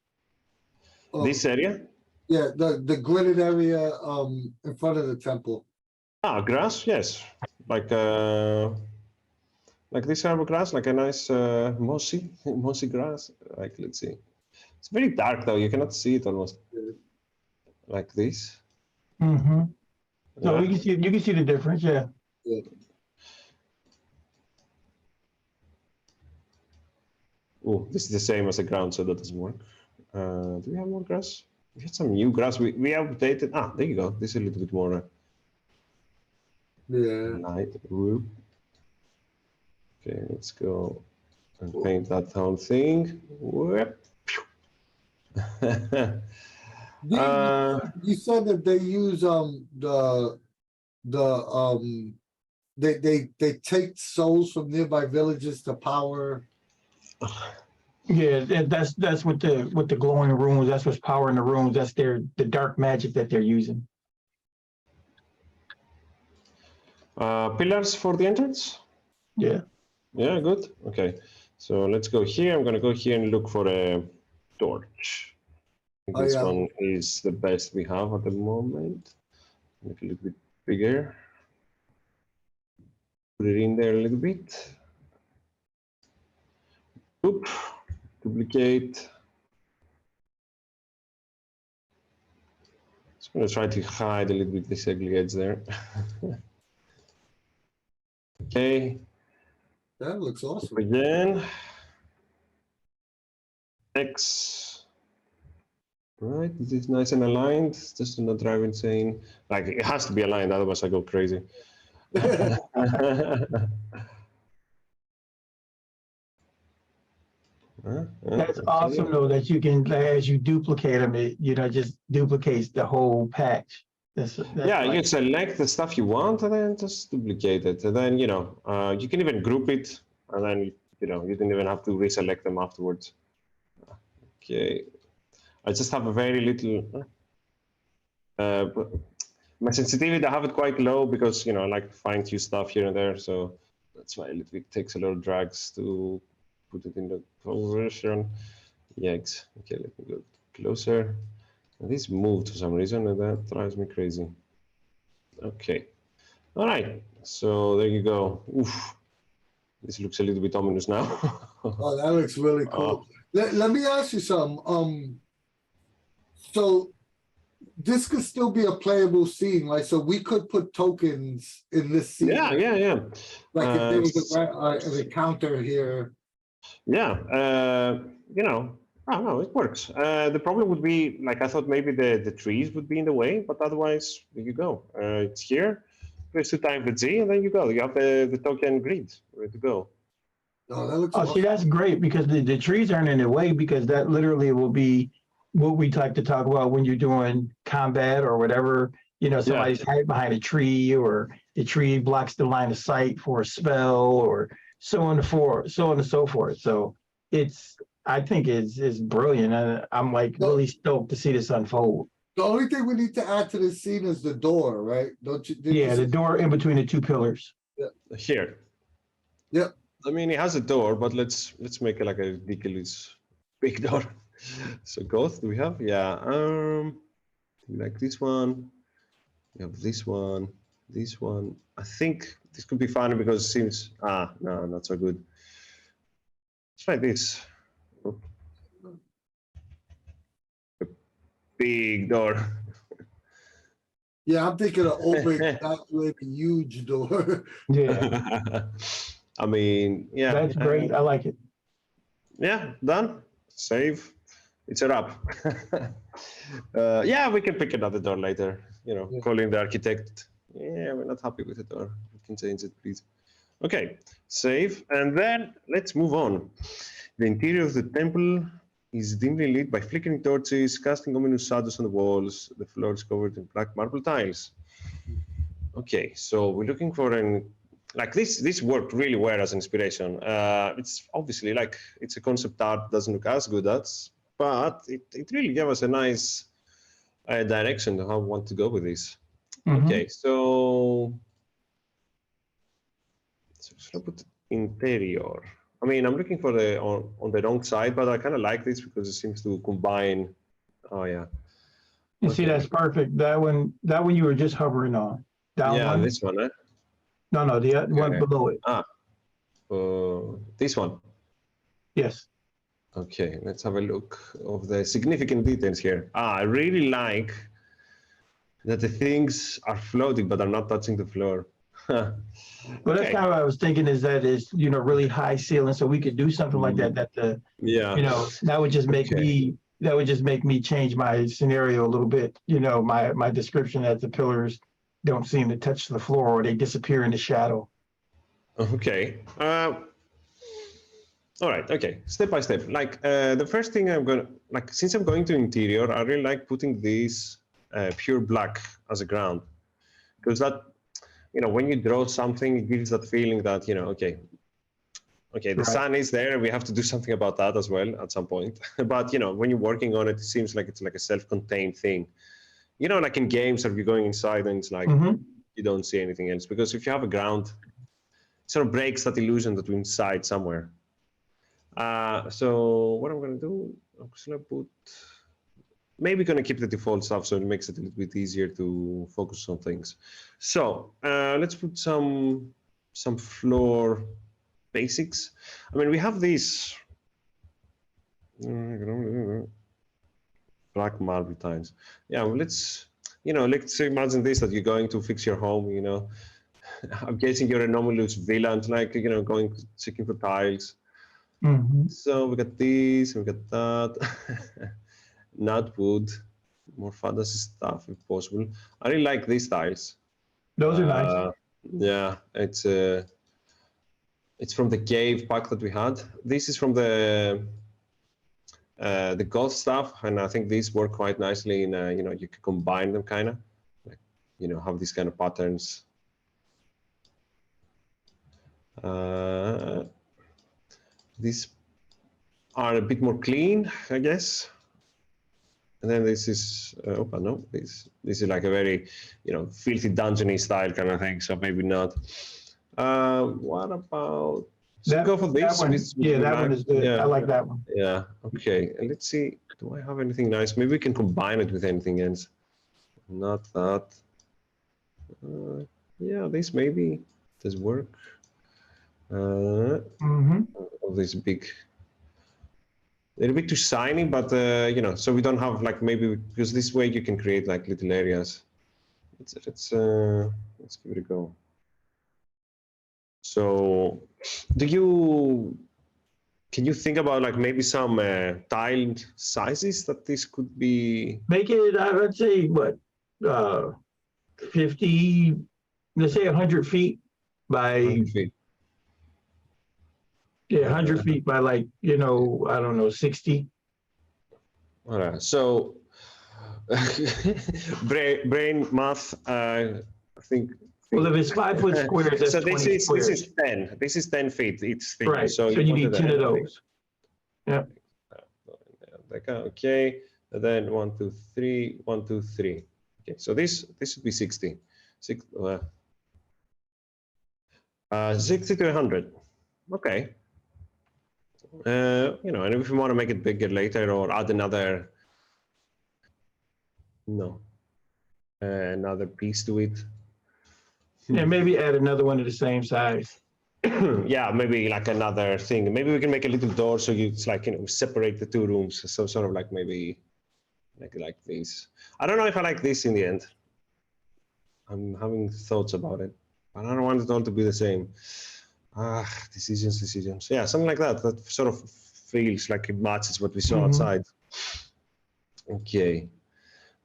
This area? Yeah, the gridded area in front of the temple. Ah, grass, yes. Like this herb grass, like a nice mossy grass. Like, let's see. It's very dark though, you cannot see it almost. Like this. Mm-hmm. No, Yeah. you can see the difference, yeah. Yeah. Oh, this is the same as the ground, so that doesn't work. Do we have more grass? We had some new grass. We updated. Ah, there you go. This is a little bit more light. Whoop. Okay, let's go and paint that whole thing. Whoop. You said that they use they take souls from nearby villages to power. Yeah, that's with the glowing runes. That's what's powering the runes. That's the dark magic that they're using. Pillars for the entrance? Yeah. Yeah, good. Okay, so let's go here. I'm gonna go here and look for a torch. I think this one is the best we have at the moment. Make it a little bit bigger. Put it in there a little bit. Oop. Duplicate. Just gonna try to hide a little bit this ugly edge there. Okay. That looks awesome. Again. X. Right, this is nice and aligned, just to not drive insane. Like, it has to be aligned, otherwise I go crazy. That's awesome, though, that you can, as you duplicate them, it just duplicates the whole patch. That's Yeah, you like, can select the stuff you want and then just duplicate it. And then, you can even group it, and then, you don't even have to reselect them afterwards. Okay. I just have a very little, but my sensitivity, I have it quite low because, I like to fine tune stuff here and there. So that's why it takes a lot of drags to put it in the position. Yikes. Okay, let me go closer. And this moved for some reason, and that drives me crazy. Okay. All right. So there you go. Oof. This looks a little bit ominous now. Oh, that looks really cool. Let me ask you something. So this could still be a playable scene, right? So we could put tokens in this scene. Yeah. Like if there was an encounter here. Yeah. I don't know, it works. The problem would be, like, I thought maybe the trees would be in the way, but otherwise, there you go. It's here. Press 2 times the G, and then you go. You have the token grid ready to go. Oh, that looks see, awesome. that's great because the trees aren't in the way, because that literally will be what we like to talk about when you're doing combat or whatever. Somebody's hiding behind a tree, or the tree blocks the line of sight for a spell, or so on and so forth. So I think it's brilliant. And I'm like really stoked to see this unfold. The only thing we need to add to this scene is the door, right? Don't you? The door in between the two pillars. Yeah. Here. Yep. I mean, it has a door, but let's make it like a ridiculous big door. So Goth, do we have? Yeah. Like this one. We have this one. This one. I think this could be funny because it seems no, not so good. Let's try this. A big door. Yeah, I'm thinking of opening that with a huge door. Yeah. I mean, yeah. That's great. I like it. Yeah, done. Save. It's a wrap. Yeah, we can pick another door later. Calling the architect. Yeah, we're not happy with the door. We can change it, please. Okay, save. And then let's move on. The interior of the temple is dimly lit by flickering torches, casting ominous shadows on the walls. The floor is covered in black marble tiles. Okay, so we're looking for like this worked really well as inspiration. It's obviously like it's a concept art, doesn't look as good as, but it really gave us a nice direction to how we want to go with this. Okay, so should I put interior? I mean, I'm looking for on the wrong side, but I kind of like this because it seems to combine. Oh yeah. You see, that's perfect. That one you were just hovering on. One. This one, eh? No, the one below it. This one. Yes. Okay, let's have a look of the significant details here. I really like that the things are floating but are not touching the floor. Well, that's kind of what I was thinking, is that is really high ceiling, so we could do something like that. That would just make me change my scenario a little bit. My description, that the pillars don't seem to touch the floor, or they disappear in the shadow. Okay. All right. Okay. Step by step. Like the first thing since I'm going to interior, I really like putting this pure black as a ground, because that, when you draw something, it gives that feeling that, okay, the sun is there. We have to do something about that as well at some point. But, when you're working on it, it seems like it's like a self-contained thing. Like in games, if you're going inside and it's like you don't see anything else. Because if you have a ground, it sort of breaks that illusion that we're inside somewhere. So what I'm going to do, I'm going to put, maybe going to keep the default stuff so it makes it a little bit easier to focus on things. So let's put some floor basics. I mean, we have these black marble tiles. Yeah, let's imagine this, that you're going to fix your home, I'm guessing you're an anomalous villain, like, going checking for tiles. So we got this, we got that. not wood, more fantasy stuff if possible. I really like these styles. Those are nice. Yeah, it's from the cave pack that we had. This is from the goth stuff, and I think these work quite nicely in you know, you can combine them kind of, like, you know, have these kind of patterns. These are a bit more clean, I guess. And then this is no, this is like a very, you know, filthy dungeony style kind of thing. So maybe not. What about? So go for this. That one, yeah, that one is good. Yeah. I like that one. Yeah. Okay. And let's see. Do I have anything nice? Maybe we can combine it with anything else. Not that. Yeah, this maybe does work. All these big. A little bit too shiny, but you know, so we don't have like maybe because this way you can create like little areas. Let's give it a go. So, can you think about like maybe some tiled sizes that this could be? Make it, I would say, what, 50, let's say 100 feet by 100 feet. Yeah, 100 feet by like, you know, I don't know, 60. All right. So, brain math. I think. Well, if it's 5 foot squares, that's So 20 squares. this is 10. This is 10 feet each thing. Right. So you need 10 of those. Yeah. Okay. And then 1, 2, 3. 1, 2, 3. Okay. So this would be 60. 60 to 100. Okay. You know, and if we want to make it bigger later or add another, another piece to it. Yeah, maybe add another one of the same size. Yeah, maybe like another thing. Maybe we can make a little door so it's like, you know, separate the two rooms. So sort of like maybe like this. I don't know if I like this in the end. I'm having thoughts about it, but I don't want it all to be the same. Decisions. Yeah, something like that. That sort of feels like it matches what we saw outside. Okay.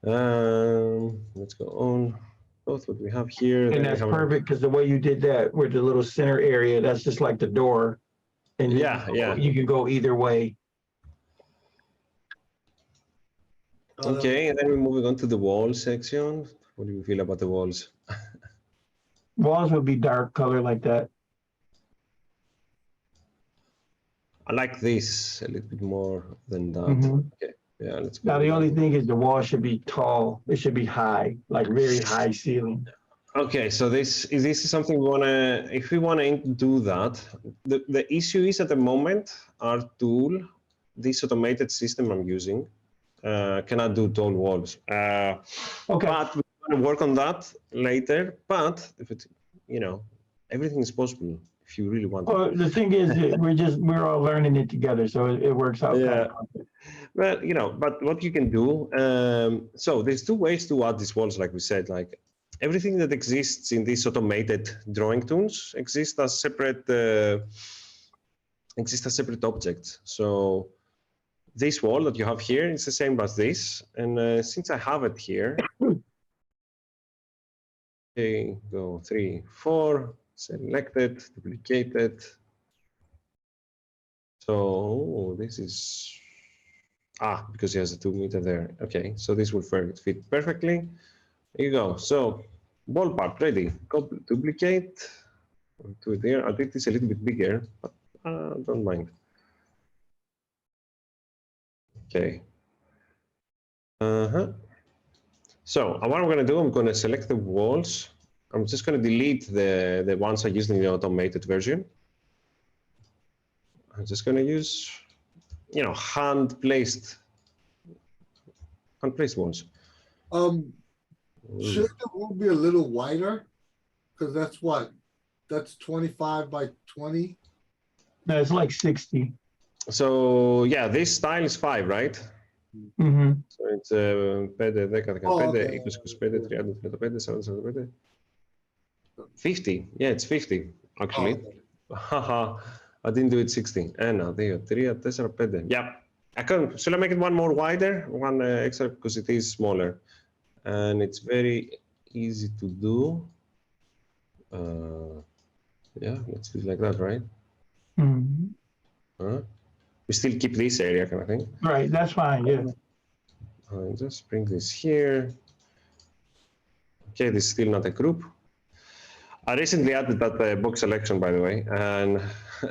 Let's go on. Both what we have here. And that's perfect because the way you did that with the little center area, that's just like the door. And yeah. You can go either way. Okay, and then we're moving on to the wall section. What do you feel about the walls? Walls would be dark color like that. I like this a little bit more than that. Okay, yeah, let's go. Now, the only thing is the wall should be tall. It should be high, like very high ceiling. Okay, so this is something we want to, if we want to do that, the issue is at the moment, our tool, this automated system I'm using, cannot do tall walls. Okay. But we want to work on that later, but if it, you know, everything is possible. If you really want to. The thing is, we're all learning it together, so it works out. Yeah. Well, you know, but what you can do, so there's two ways to add these walls, like we said, like everything that exists in these automated drawing tools exists as separate objects. So this wall that you have here is the same as this, and since I have it here, okay, go 3, 4. Select it, duplicate it. So this is, because he has a 2 meter there. Okay, so this will fit perfectly. There you go. So wall part ready. Go duplicate. Do it there. I did this a little bit bigger, but don't mind. Okay. So what I'm going to do, I'm going to select the walls. I'm just going to delete the ones I used in the automated version. I'm just going to use, you know, hand-placed ones. Should the room be a little wider? Because that's what? That's 25 by 20? No, it's like 60. So, yeah, this style is 5, right? So it's 50. Yeah, it's 50, actually. Haha, I didn't do it 60. 1, 2, 3, 4, 5. Yeah. Shall I make it one more wider? One extra, because it is smaller. And it's very easy to do. Yeah, let's do it like that, right? Mhm. We still keep this area kind of thing. Right, that's fine, yeah. Just bring this here. Okay, this is still not a group. I recently added that box selection, by the way, and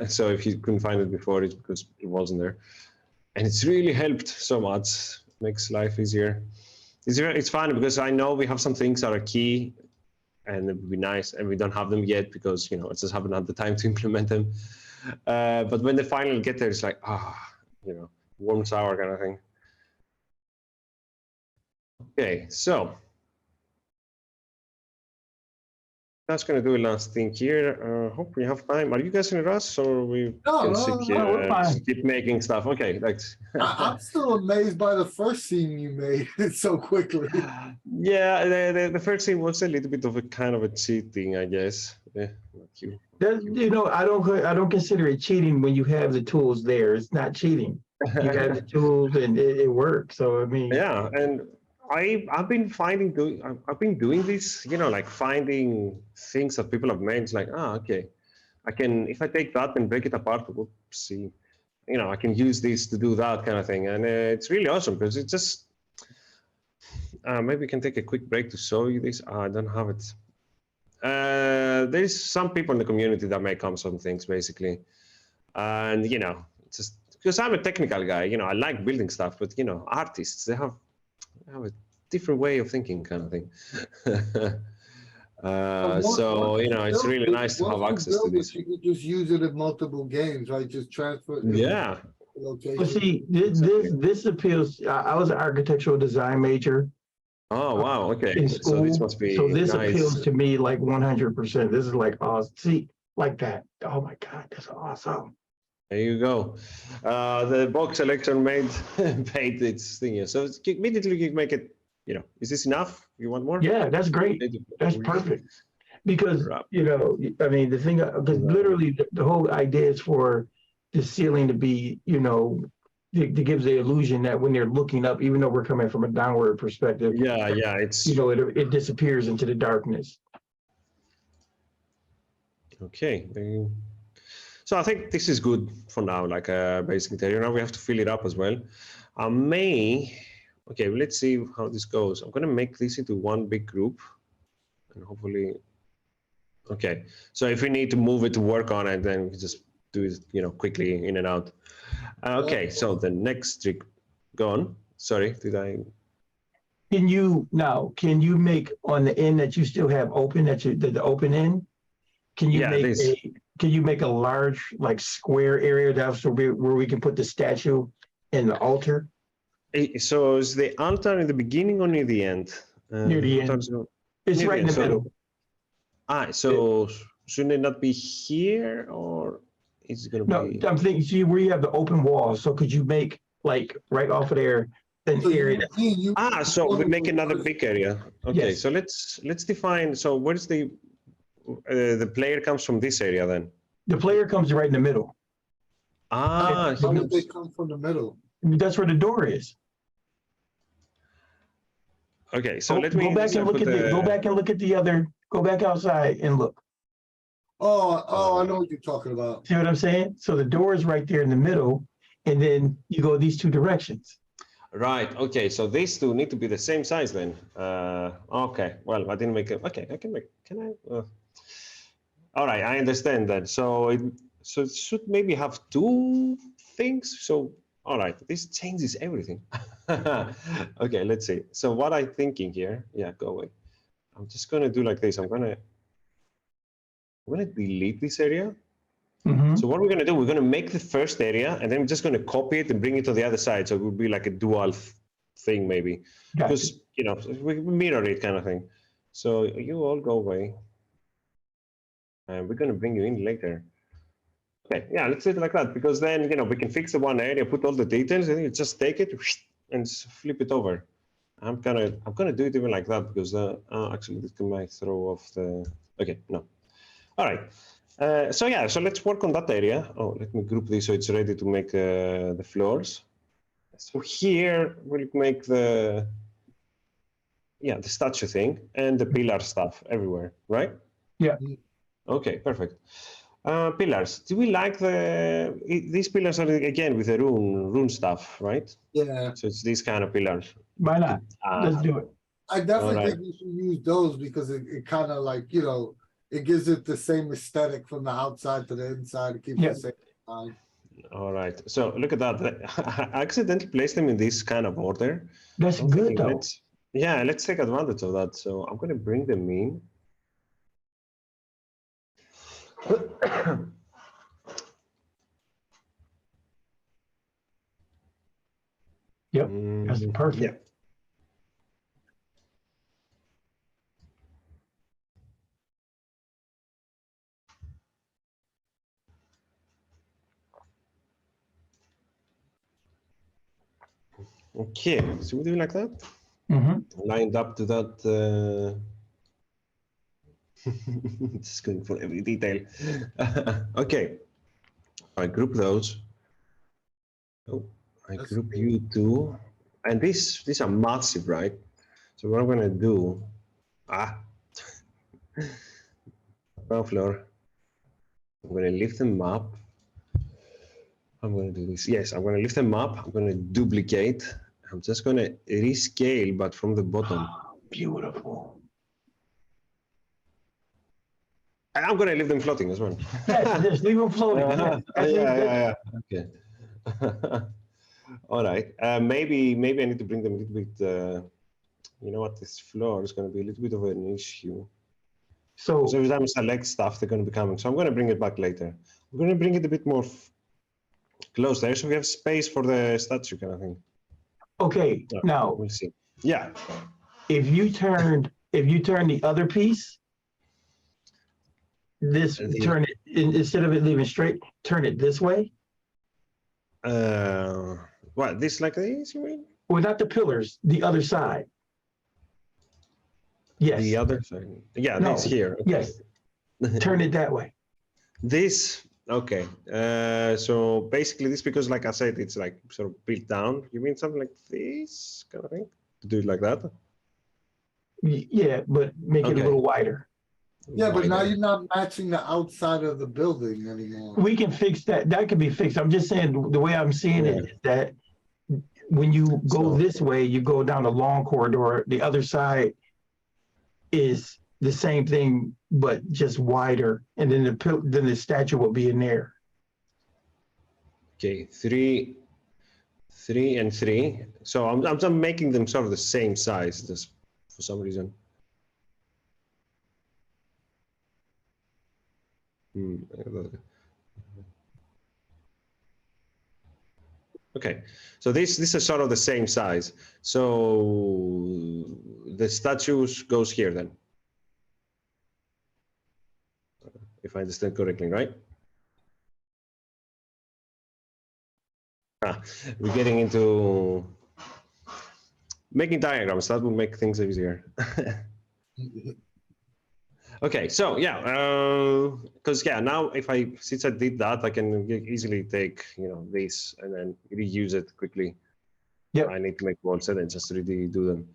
so if you couldn't find it before, it's because it wasn't there. And it's really helped so much. Makes life easier. It's funny because I know we have some things that are key, and it would be nice, and we don't have them yet because I just haven't had the time to implement them. But when they finally get there, it's like warm shower kind of thing. Okay, so that's going to do a last thing here. Hope we have time. Are you guys in a rush, or we can sit here we're fine. just keep making stuff? Okay, thanks. I'm still amazed by the first scene you made so quickly. Yeah, the first scene was a little bit of a kind of a cheating, I guess. Yeah, not you. I don't consider it cheating when you have the tools there. It's not cheating. You have the tools and it works. So I mean, yeah, and I've been doing this, like finding things that people have made. It's like, okay, I can, if I take that and break it apart, see, I can use this to do that kind of thing, and it's really awesome because it just. Maybe we can take a quick break to show you this. I don't have it. There's some people in the community that make some things basically, and just because I'm a technical guy, I like building stuff, but artists they have a different way of thinking, kind of thing. So it's really nice to have access to this. You could just use it in multiple games, right? Just transfer. Yeah. Location. But see, this appeals. I was an architectural design major. Oh wow! Okay, In school, so this must be. So this nice. appeals to me like 100%. This is like, see, like that. Oh my God, that's awesome. There you go. The box selection made its thing here. So immediately you make it. Is this enough? You want more? Yeah, that's great. That's perfect. Because I mean, the thing, because literally the whole idea is for the ceiling to be, it gives the illusion that when they're looking up, even though we're coming from a downward perspective, it's it disappears into the darkness. Okay. So I think this is good for now, like a basic interior. Now we have to fill it up as well. Okay, let's see how this goes. I'm going to make this into one big group and hopefully. Okay, so if we need to move it to work on it, then we just do it, quickly in and out. Okay, so the next trick, go on. Sorry, did I? Can you make on the end that you still have open, the open end? Can you make a large like square area that's where we can put the statue and the altar? So is the altar in the beginning or near the end? Near the end. It's right in the middle. So shouldn't it not be here, or is it going to be? No, I'm thinking, see where you have the open wall. So could you make like right off of there an area? So we make another big area. Okay, Yes. so let's define. So where's the player comes from this area then? The player comes right in the middle. How did they come from the middle? That's where the door is. Okay, so let me go back and look at the other. Go back outside and look. Oh, I know what you're talking about. See what I'm saying? So the door is right there in the middle, and then you go these two directions. Right. Okay. So these two need to be the same size then. Okay. Well, I didn't make it. Okay, I can make. Can I? All right. I understand that. So it should maybe have two things. So all right. This changes everything. Okay. Let's see. So what I'm thinking here. Yeah. Go away. I'm just gonna do like this. I'm gonna delete this area. Mm-hmm. So what we're gonna do, we're gonna make the first area, and then we're just gonna copy it and bring it to the other side. So it would be like a dual thing, maybe, because we mirror it, kind of thing. So you all go away, and we're gonna bring you in later. Okay, yeah, let's do it like that, because then we can fix the one area, put all the details, and you just take it and flip it over. I'm gonna do it even like that because actually this might throw off the. Okay, no. All right. So let's work on that area. Oh, let me group this so it's ready to make the floors. So here we'll make the statue thing and the pillar stuff everywhere, right? Yeah. Okay, perfect. Pillars. Do we like these pillars are again with the rune stuff, right? Yeah. So it's these kind of pillars. Why not? Let's do it. I definitely Alright. think we should use those because it kind of like, you know, it gives it the same aesthetic from the outside to the inside. It keeps Yeah. the same time. All right. So look at that. I accidentally placed them in this kind of order. That's I'm good thinking, though. let's take advantage of that. So I'm going to bring them in. Yep, that's perfect. Yeah. Okay, so we do like that. Lined up to that. Just going for every detail. Okay, I group those. Oh, I That's group cool. you two, and these are massive, right? So what I'm gonna do? Ground floor. I'm gonna lift them up. I'm gonna do this. Yes, I'm gonna lift them up. I'm gonna duplicate. I'm just gonna rescale, but from the bottom. Beautiful. And I'm gonna leave them floating as well. Yes, just leave them floating. Yeah. Okay. All right. Maybe I need to bring them a little bit. You know what? This floor is going to be a little bit of an issue. So every time I select stuff, they're going to be coming. So I'm going to bring it back later. I'm going to bring it a bit more close there, so we have space for the statue kind of thing. okay, now We'll see. Yeah. if you turn the other piece, turn it instead of it leaving straight, turn it this way. What, this like this, you mean? Without the pillars, the other side. Yes. The other side. Yeah, No. this here. Okay. Yes. Turn it that way. This, okay. So basically this, because like I said, it's like sort of built down. You mean something like this kind of thing? To do it like that? Yeah, but make it a little wider. Yeah, but now Wider. you're not matching the outside of the building anymore. We can fix that. That can be fixed. I'm just saying the way I'm seeing it is that when you go this way, you go down a long corridor. The other side is the same thing, but just wider, and then the statue will be in there. Okay, 3, 3, and 3. So I'm making them sort of the same size, just for some reason. Okay, so this is sort of the same size. So the statues goes here then, if I understand correctly, right? We're getting into making diagrams. That will make things easier. Okay, so yeah, because now since I did that, I can easily take this and then reuse it quickly. Yep. I need to make walls and then just really do them.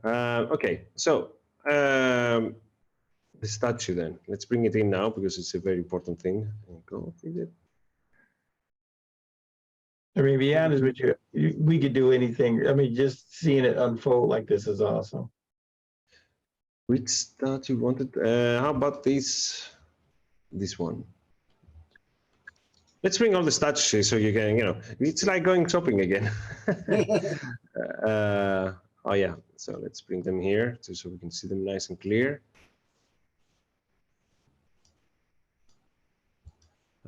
Okay, so the statue then. Let's bring it in now because it's a very important thing. Go with it. I mean, to be honest with you, we could do anything. I mean, just seeing it unfold like this is awesome. Which statue wanted? How about this one? Let's bring all the statues so you can, it's like going shopping again. Oh yeah, so let's bring them here so we can see them nice and clear.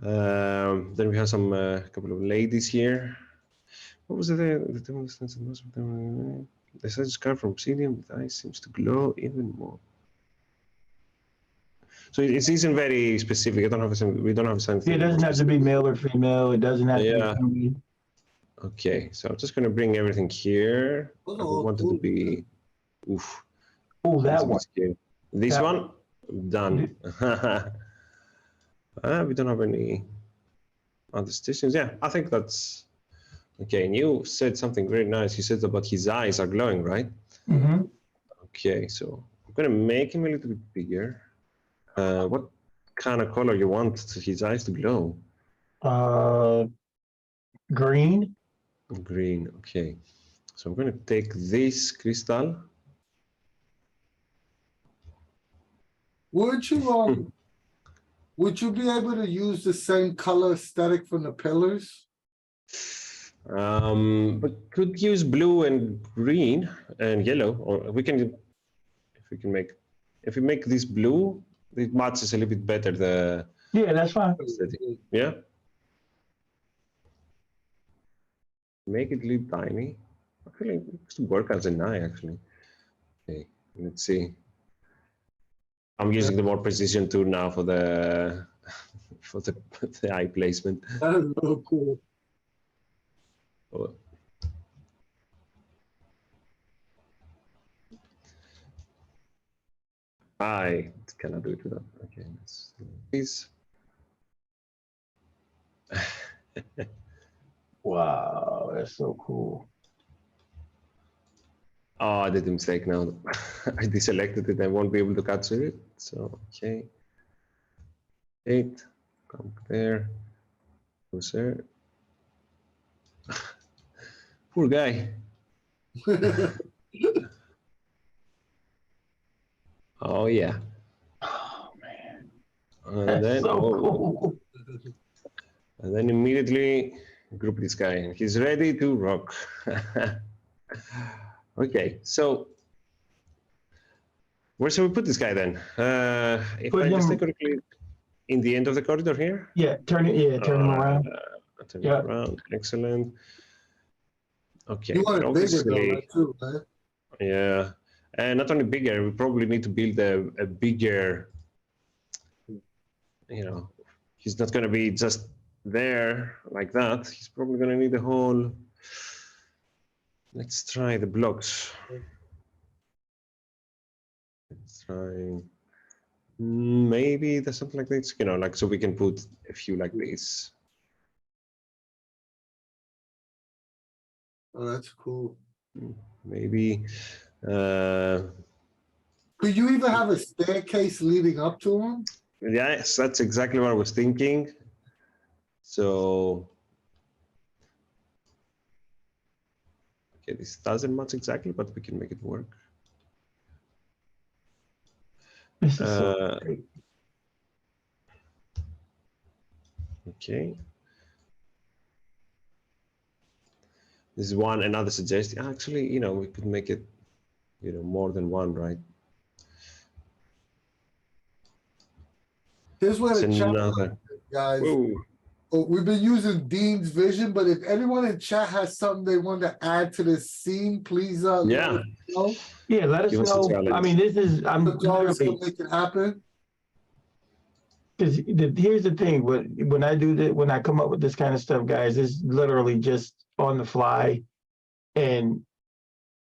Then we have some couple of ladies here. What was it? The statue scarf from obsidian with eyes seems to glow even more. So it isn't very specific. We don't have something. It doesn't have to be male or female. It doesn't have to be. Okay, so I'm just gonna bring everything here. I wanted to be. Oof. Oh, that one. This one done. We don't have any other stations. Yeah, I think that's Okay, and you said something very nice. You said about his eyes are glowing, right? Mm-hmm. Okay, so I'm gonna make him a little bit bigger. What kind of color you want his eyes to glow? Green. Green, okay. So I'm gonna take this crystal. Would you be able to use the same color aesthetic from the pillars? But could use blue and green and yellow, or we can, if we make this blue, it matches a little bit better the Yeah, that's fine. aesthetic. Yeah. Make it a little tiny. Actually, it looks work as an eye, actually. Okay, let's see. I'm using the more precision tool now for the for the eye placement. That is real cool. Oh. I cannot do it without. Okay, let's do this. Wow, that's so cool. Oh, I did a mistake now. I deselected it. I won't be able to capture it. So, okay. 8, come there. Closer. Poor guy. Oh, yeah. Oh man, And that's then, so oh, cool. and then immediately group this guy. And he's ready to rock. Okay, so where shall we put this guy then? If Put I just him- take a click in the end of the corridor here. Yeah, turn him around. Turn Yeah. it around. Excellent. Okay. You want it bigger though, obviously, right, too, right? yeah. And not only bigger, we probably need to build a bigger, he's not going to be just there like that. He's probably going to need a whole. Let's try the blocks. Let's try. Maybe there's something like this, like so we can put a few like this. Oh, that's cool. Maybe. Could you even have a staircase leading up to him? Yes, that's exactly what I was thinking. So, okay, this doesn't match exactly, but we can make it work. This is so great. Okay. This is another suggestion. Actually, we could make it, more than one, right? Here's where It's the chat, another. guys. Whoa. Oh, we've been using Dean's vision, but if anyone in chat has something they want to add to this scene, please Yeah. let us know. Yeah, let us Give us a know. challenge. I mean, I'm The jobs literally, can make it happen. because here's the thing, when I do that, when I come up with this kind of stuff, guys, it's literally just on the fly. And,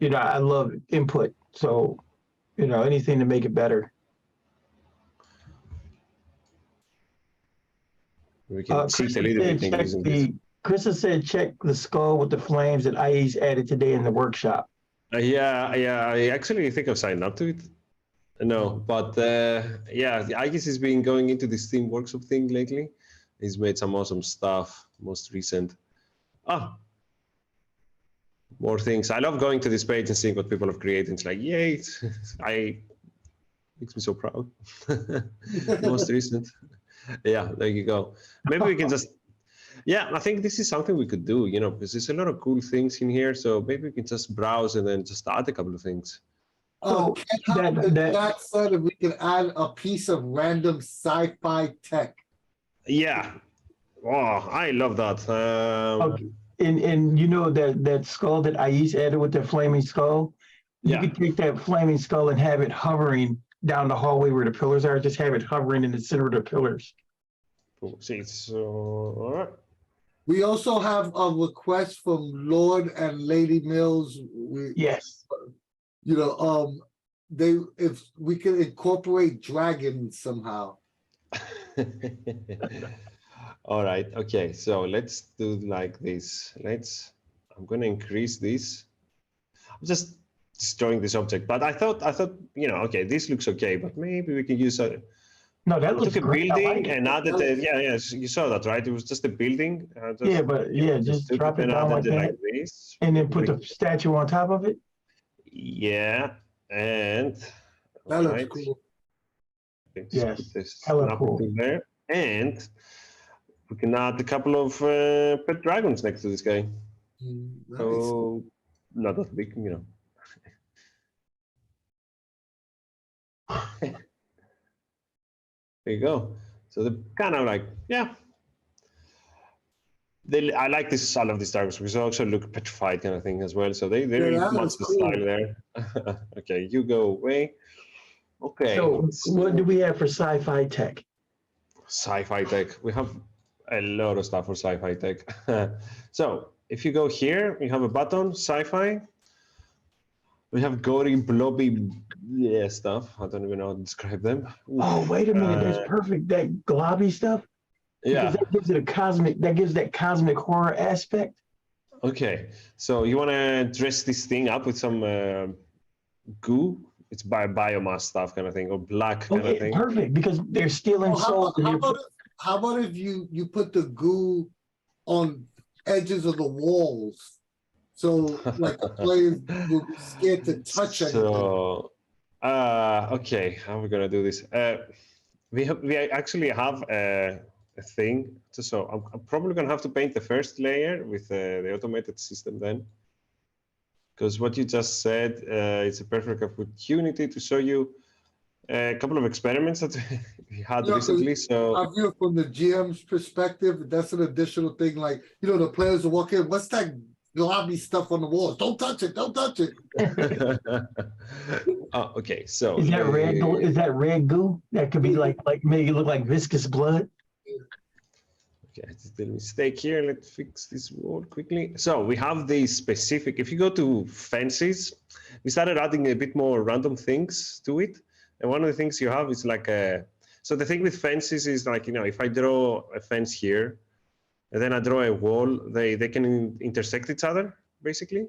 I love input. So, anything to make it better. We can cheat a little bit using this. Krista said, check the skull with the flames that IE's added today in the workshop. Yeah, I actually think I've signed up to it. No, but yeah, Agis has been going into this Steam Workshop thing lately. He's made some awesome stuff, most recent. More things. I love going to this page and seeing what people have created. It's like, yay, makes me so proud. Most recent. Yeah, there you go. Maybe we can just, I think this is something we could do, because there's a lot of cool things in here. So maybe we can just browse and then just add a couple of things. Oh, that- that said, if we can add a piece of random sci-fi tech. Yeah. Oh, I love that. Okay. And that skull that IE's added with the flaming skull, you could take that flaming skull and have it hovering down the hallway where the pillars are, just have it hovering in the center of the pillars. See, all right. We also have a request from Lord and Lady Mills. Yes. If we can incorporate dragons somehow. All right. Okay. So let's do like this. Let's I'm going to increase this. I'm just destroying this object, but I thought, okay, this looks okay, but maybe we can use a. No, that I looks took a great. I building like it. and added you saw that, right? It was just a building. Just took drop it and down like added that, this. and then put the statue on top of it. Yeah, and That looks cool. let's Yes, put this hella snap cool. into there, and we can add a couple of pet dragons next to this guy. Nice. So not that big, There you go. So they're kind of like, yeah. I like this. I love these dragons because they also look petrified kind of thing as well. So they really that match was the cool. style there. Okay, you go away. Okay. So what do we have for sci-fi tech? Sci-fi tech. We have a lot of stuff for sci-fi tech. So if you go here, we have a button, sci-fi. We have gory, blobby stuff. I don't even know how to describe them. Oh, wait a minute. That's perfect. That globby stuff. Yeah. Because that gives it that gives that cosmic horror aspect. Okay. So you want to dress this thing up with some goo? It's biomass stuff kind of thing, or black kind of thing. Perfect, because they're stealing souls. How about if you put the goo on edges of the walls, so like the players will be scared to touch anything. So, okay, how are we gonna do this? We actually have a thing. So I'm probably gonna have to paint the first layer with the automated system then. Because what you just said, it's a perfect opportunity to show you a couple of experiments that we had recently. So I view it from the GM's perspective. That's an additional thing. Like, the players will walk in. What's that globby stuff on the walls? Don't touch it. Don't touch it. Oh, okay. So is that red? Is that red goo? That could be like make it look like viscous blood. Okay, I just did a mistake here. Let's fix this wall quickly. So we have the specific, if you go to fences, we started adding a bit more random things to it. And one of the things you have is like so the thing with fences is like, if I draw a fence here, and then I draw a wall, they can intersect each other, basically.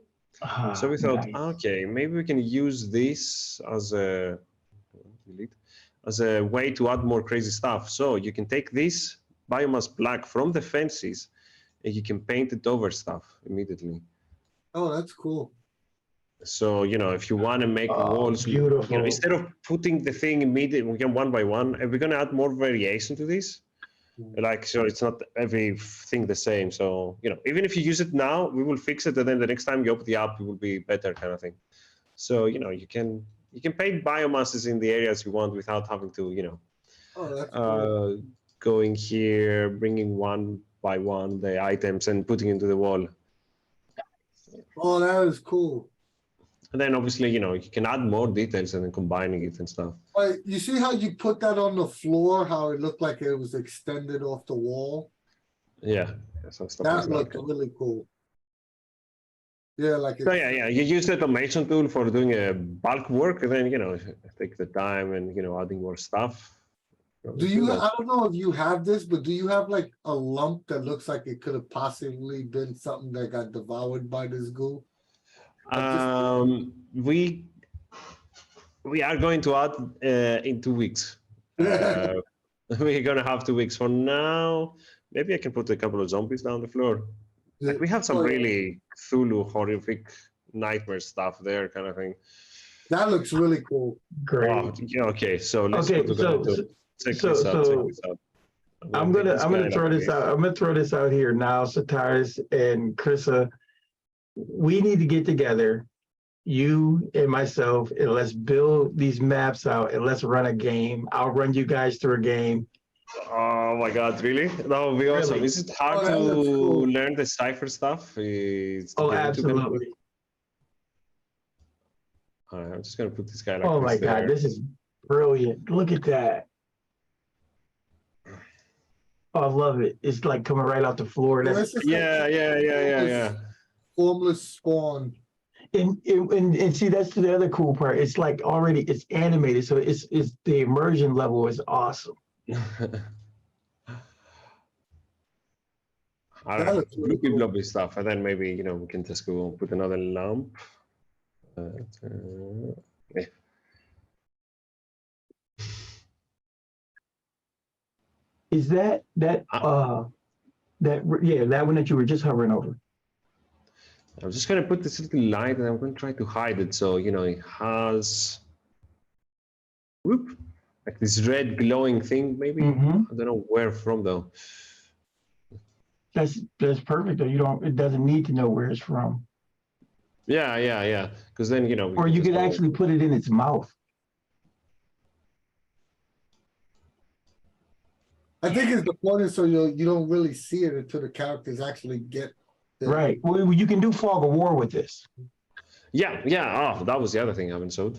So we thought, okay, maybe we can use this as a way to add more crazy stuff. So you can take this biomass black from the fences and you can paint it over stuff immediately. Oh, that's cool. So, if you want to make walls, beautiful. Instead of putting the thing immediately one by one, and we're going to add more variation to this. Like, so it's not everything the same. So, even if you use it now, we will fix it. And then the next time you open the app, it will be better kind of thing. So, you can paint biomasses in the areas you want without having to, Oh, that's cool. Going here, bringing one by one the items and putting into the wall. Oh, that is cool. And then obviously, you can add more details and then combining it and stuff. But you see how you put that on the floor, how it looked like it was extended off the wall? Yeah. Some stuff That like looked really cool. Yeah, like so yeah, you use the automation tool for doing a bulk work, and then take the time and adding more stuff. Do you? I don't know if you have this, but do you have like a lump that looks like it could have possibly been something that got devoured by this goo? We are going to add in 2 weeks. We're gonna have 2 weeks from now. Maybe I can put a couple of zombies down the floor. Like we have some really Cthulhu horrific nightmare stuff there, kind of thing. That looks really cool. Great. Oh, yeah, okay, so let's Check this out. I'm gonna throw this out. I'm gonna throw this out here now, Sotiris and Krissa. We need to get together, you and myself, and let's build these maps out and let's run a game. I'll run you guys through a game. Oh my God, really? That would be awesome. Really? Is it hard to learn the Cypher stuff? Absolutely. All right, I'm just gonna put this guy like oh my God, this is brilliant. Look at that. Oh, I love it. It's like coming right off the floor. Yeah. Formless spawn. And see, that's the other cool part. It's like already it's animated, so it's the immersion level is awesome. I That don't know, looks really gloopy cool. blobby stuff, and then maybe we can just go put another lamp. Yeah. Is that that one that you were just hovering over? I'm just gonna put this little light, and I'm gonna try to hide it so it has whoop, like this red glowing thing. Maybe Mm-hmm. I don't know where from though. That's perfect. Though it doesn't need to know where it's from. Yeah. Because then we Or can you just could go- actually put it in its mouth. I think it's the point is so you don't really see it until the characters actually get the Right. Well, you can do fog of war with this. Yeah. Oh, that was the other thing I haven't showed.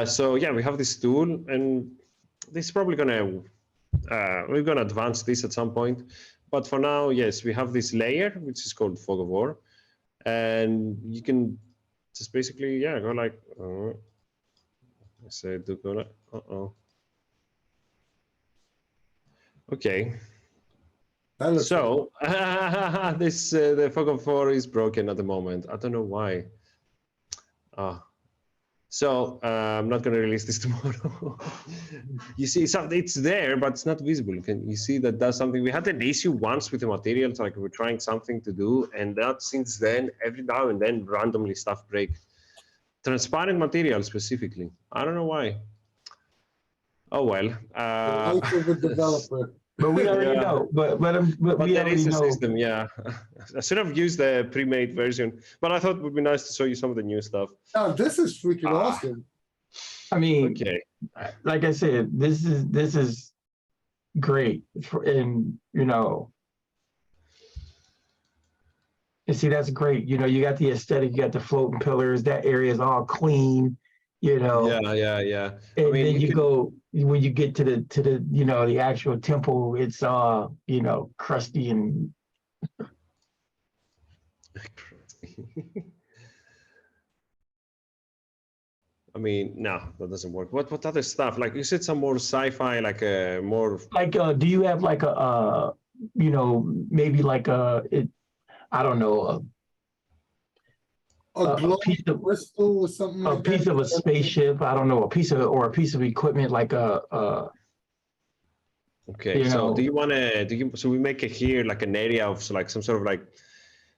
So yeah, we have this tool, and this is probably we're gonna advance this at some point. But for now, yes, we have this layer which is called fog of war, and you can just basically go like. I said to go like. Okay. that looks So this the fog of war is broken at the moment. I don't know why. So I'm not going to release this tomorrow. You see, it's there, but it's not visible. You see that does something. We had an issue once with the materials, like we were trying something to do, and that since then, every now and then, randomly stuff breaks. Transparent material specifically. I don't know why. Oh well. the life of a developer. But we already Yeah. know. But we there already is a know. system, yeah. I should have used the pre-made version, but I thought it would be nice to show you some of the new stuff. Now this is freaking awesome. I mean, Okay. like I said, this is great, and and see that's great. You got the aesthetic, you got the floating pillars. That area is all clean. Yeah. And I mean, then you go when you get to the the actual temple, it's all crusty and. I mean, no, that doesn't work. What other stuff? Like you said, some more sci-fi, like more. Like, do you have like a maybe like I don't know, A glowing piece of crystal or something a like piece that. of a spaceship. I don't know, a piece of equipment like Okay, so do you want to? So we make it here like an area of like some sort of like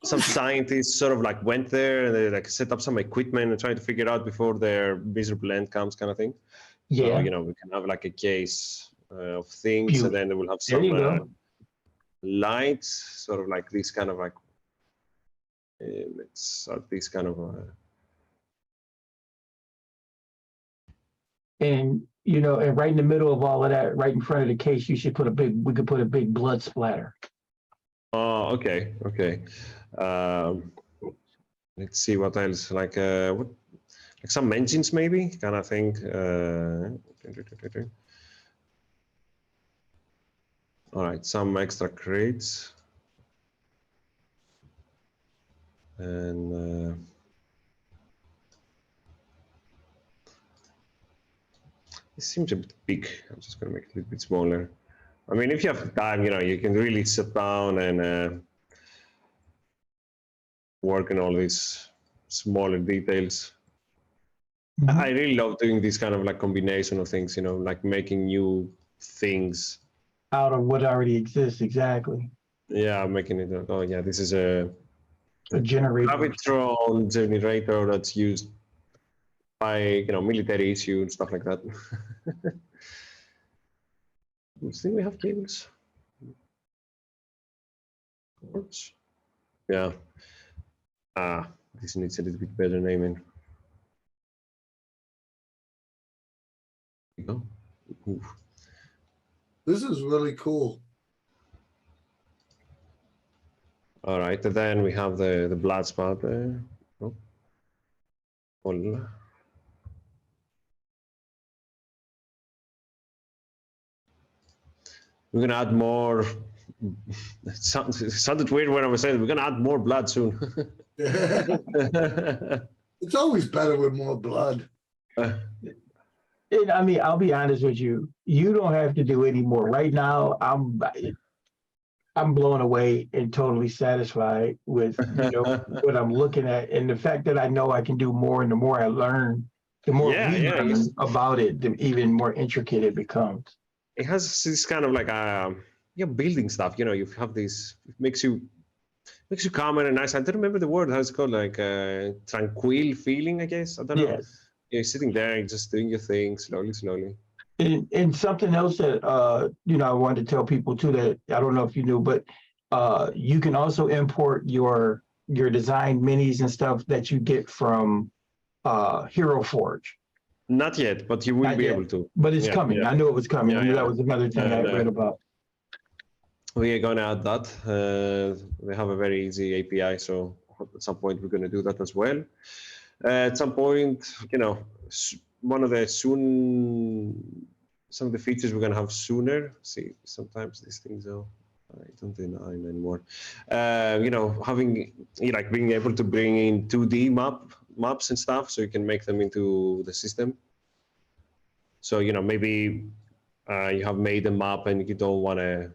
some scientists sort of like went there and they like set up some equipment and trying to figure it out before their miserable end comes, kind of thing. Yeah. So we can have like a case of things, Beauty. and then they will have There some you go. lights, sort of like this kind of like. Let's add this kind of. And and right in the middle of all of that, right in front of the case, we could put a big blood splatter. Oh, okay. Let's see what else, like some engines maybe, kind of thing. All right, some extra crates. And it seems a bit big. I'm just gonna make it a little bit smaller. I mean, if you have time, you can really sit down and work on all these smaller details. Mhm. I really love doing this kind of like combination of things, like making new things. Out of what already exists, exactly. Yeah, making it. Oh yeah, this is a generator. gravitron generator that's used by military issue and stuff like that. See, we have cables. Cords. Yeah. This needs a little bit better naming. There you go. Oof. This is really cool. All right, and then we have the blood spot there. Oh. Hola. We're gonna add more. It sounded weird when I was saying we're gonna add more blood soon. It's always better with more blood. And, I mean, I'll be honest with you. You don't have to do any more. Right now, I'm blown away and totally satisfied with what I'm looking at, and the fact that I know I can do more, and the more I learn, the more we learn about it, the even more intricate it becomes. It has this kind of like building stuff. You have this. It makes you calmer and nice. I don't remember the word. How it's called, like tranquil feeling, I guess. I don't know. Yes. You're sitting there and just doing your thing slowly. And something else that I wanted to tell people too, that I don't know if you knew, but you can also import your design minis and stuff that you get from Hero Forge. Not yet, but you will Not be yet, able to. but it's coming. Yeah. I knew it was coming. Yeah, I knew yeah. that was another thing I read about. We are going to add that. We have a very easy API, so at some point we're going to do that as well. At some point, one of the some of the features we're going to have sooner. See, sometimes these things I don't deny anymore. Having being able to bring in 2D maps and stuff, so you can make them into the system. So maybe you have made a map and you don't want to.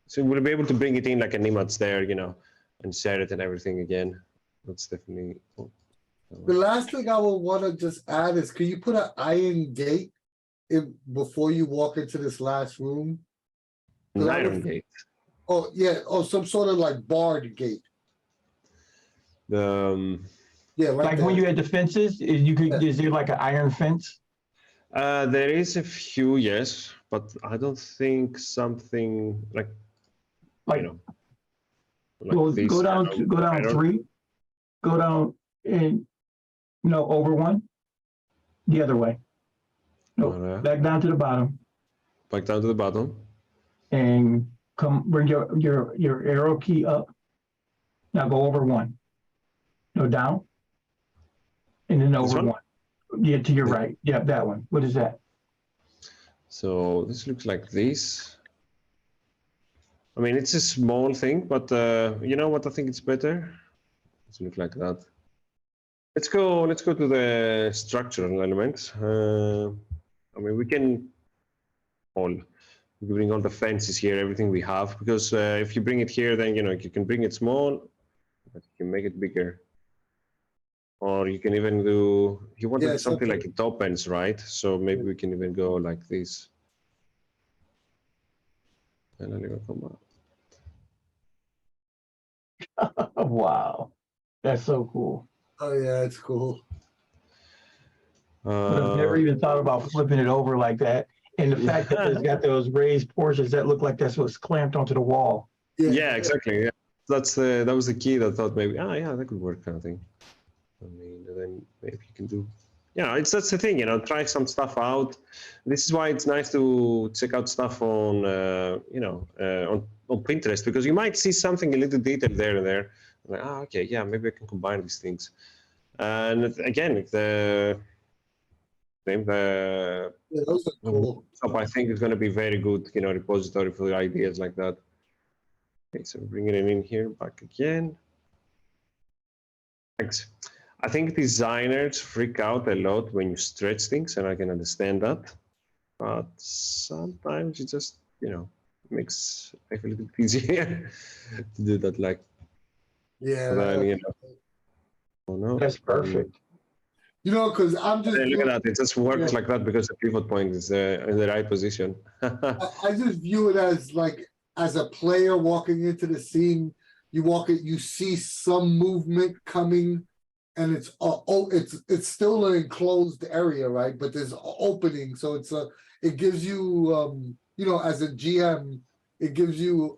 So we'll be able to bring it in like an image there, and share it and everything again. That's definitely. The last thing I would want to just add is, can you put an iron gate before you walk into this last room? An iron gate. Oh yeah, some sort of like barred gate. Yeah, right. Like there. when you had the fences, is there like an iron fence? There is a few, yes, but I don't think something like this. Go down 3, go down and over 1, the other way. No, back down to the bottom. Back down to the bottom. And bring your arrow key up. Now go over 1. No, down. And then over 1. Yeah, to your right. Yeah, that one. What is that? So this looks like this. I mean, it's a small thing, but you know what? I think it's better. Let's look like that. Let's go to the structural elements. I mean, we can bring all the fences here, everything we have, because if you bring it here, then you can bring it small, but you can make it bigger. Or you can even do, you wanted something like it opens, right? So maybe we can even go like this. Wow, that's so cool. Oh yeah, it's cool. I've never even thought about flipping it over like that. And the fact that it's got those raised portions that look like that's what's clamped onto the wall. Yeah, exactly. Yeah. That was the key that I thought maybe, that could work, kind of thing. I mean, then maybe you can do, that's the thing, try some stuff out. This is why it's nice to check out stuff on, on Pinterest, because you might see something a little detailed there and there. Like, okay, yeah, maybe I can combine these things. And again, those are cool. I think it's going to be very good, repository for ideas like that. Okay, so bringing it in here, back again. Thanks. I think designers freak out a lot when you stretch things, and I can understand that. But sometimes it just, makes life a little bit easier to do that. Like, then, oh no, that's perfect. Because I'm just look at that. It just works like that because the pivot point is in the right position. I just view it as like, as a player walking into the scene, you see some movement coming, and it's still an enclosed area, right? But there's opening, so it gives you as a GM, it gives you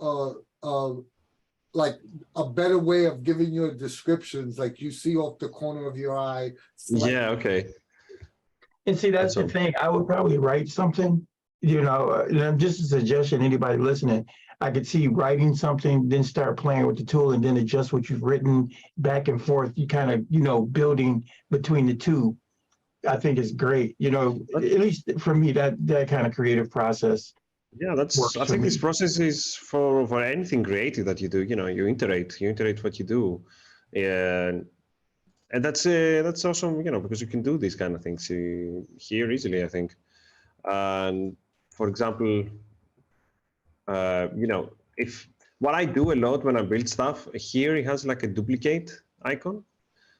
like a better way of giving your descriptions, like you see off the corner of your eye. Yeah, okay. And see, that's the thing. I would probably write something, just a suggestion, anybody listening, I could see writing something, then start playing with the tool, and then adjust what you've written back and forth. You kind of, building between the two, I think is great. At least for me, that kind of creative process. Yeah, I think this process is for anything creative that you do. You iterate what you do, and that's awesome. Because you can do these kind of things here easily, I think. And for example, if what I do a lot when I build stuff, here it has like a duplicate icon.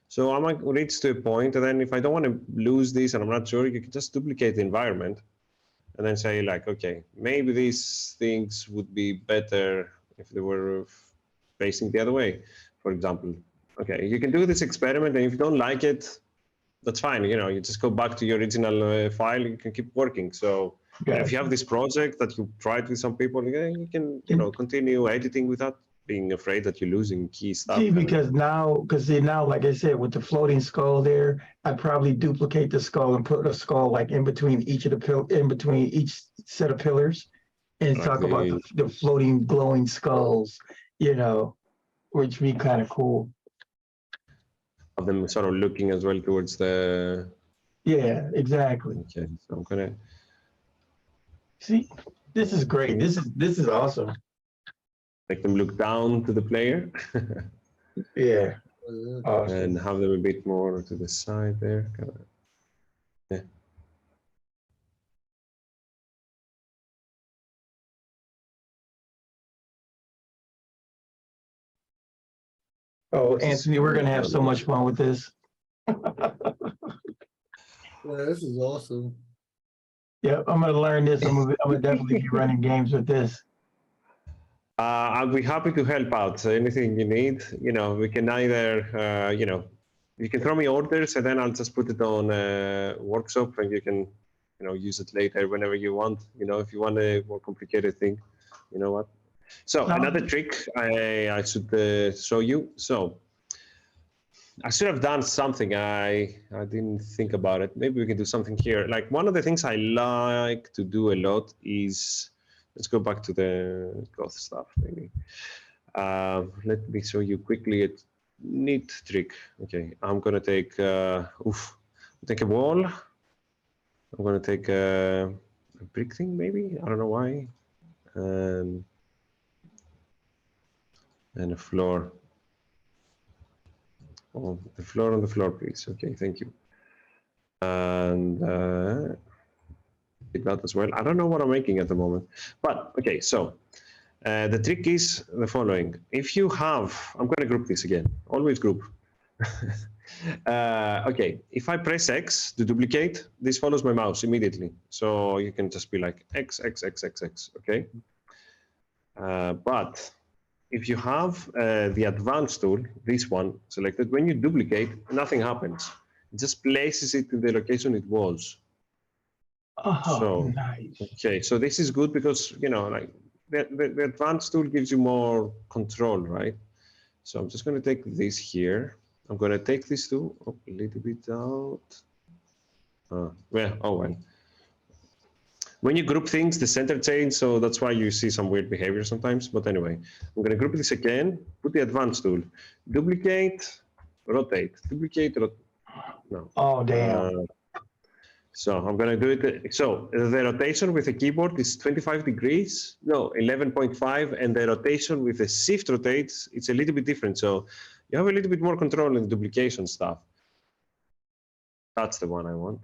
So I might reach to a point, and then if I don't want to lose this and I'm not sure, you can just duplicate the environment and then say like, okay, maybe these things would be better if they were facing the other way, for example. Okay, you can do this experiment, and if you don't like it, that's fine. You know, you just go back to your original file. You can keep working. So if you have this project that you tried with some people, you can, you know, continue editing without being afraid that you're losing key stuff. See, because now, like I said, with the floating skull there, I'd probably duplicate the skull and put a skull like in between each of the in between each set of pillars, and talk about the floating glowing skulls, you know, which would be kind of cool. Of them sort of looking as well towards the. Yeah, exactly. Okay, so I'm gonna see. This is great. This is awesome. Make them look down to the player. Yeah. Awesome. And have them a bit more to the side there. Yeah. Oh, Anthony, we're gonna have so much fun with this. Yeah, this is awesome. Yeah, I'm gonna learn this. I'm gonna definitely be running games with this. I'll be happy to help out. Anything you need, you know, we can either, you know, you can throw me orders and then I'll just put it on workshop, and you can, you know, use it later whenever you want. You know, if you want a more complicated thing, you know what. So another trick I should show you. So I should have done something. I didn't think about it. Maybe we can do something here. Like one of the things I like to do a lot is, let's go back to the goth stuff maybe. Let me show you quickly a neat trick. Okay, I'm gonna take take a wall. I'm gonna take a brick thing maybe. I don't know why. And a floor. Oh, the floor on the floor, please. Okay, thank you. And did that as well. I don't know what I'm making at the moment, but okay. So the trick is the following: if you have, I'm going to group this again. Always group. Okay, if I press X to duplicate, this follows my mouse immediately. So you can just be like X, X, X, X, X. Okay. But if you have the advanced tool, this one selected, when you duplicate, nothing happens. It just places it in the location it was. Oh, so nice. Okay, so this is good because, you know, like the advanced tool gives you more control, right? So I'm just going to take this here. I'm going to take this two a little bit out. Well, oh well. When you group things, the center change, so that's why you see some weird behavior sometimes. But anyway, I'm going to group this again, put the advanced tool, duplicate, rotate, duplicate, rotate. No. Oh, damn. So I'm going to do it. So the rotation with the keyboard is 25 degrees, no, 11.5, and the rotation with the shift rotates, it's a little bit different. So you have a little bit more control in the duplication stuff. That's the one I want.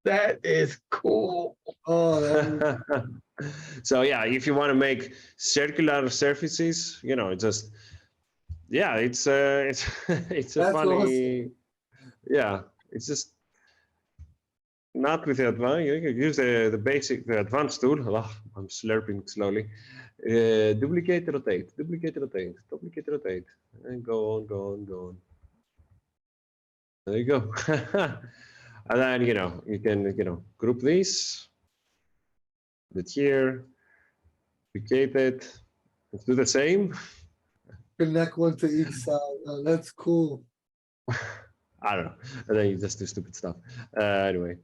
That is cool. Oh, So yeah, if you want to make circular surfaces, you know, just yeah, it's a funny, awesome. Yeah, it's just not with the advanced. You can use the basic, the advanced tool. Oh, I'm slurping slowly. Duplicate, rotate, duplicate, rotate, duplicate, rotate, and go on, go on, go on. There you go. And then, you know, you can, you know, group these, the here, duplicate it, let's do the same. Connect one to each side. Oh, that's cool. I don't know. And then you just do stupid stuff. Anyway,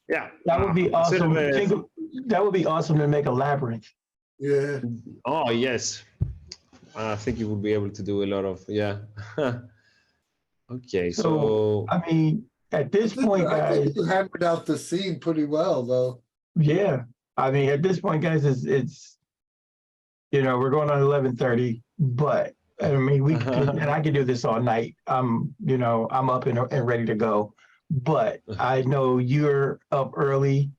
yeah. That would be awesome. That would be awesome to make a labyrinth. Yeah. Oh, yes. I think you would be able to do a lot of, yeah. Okay, so I mean, at this point, guys, you hammered out the scene pretty well, though. Yeah, I mean, at this point, guys, it's you know, we're going on 11:30, but I mean, we can, and I can do this all night. You know, I'm up and ready to go. But I know you're up early,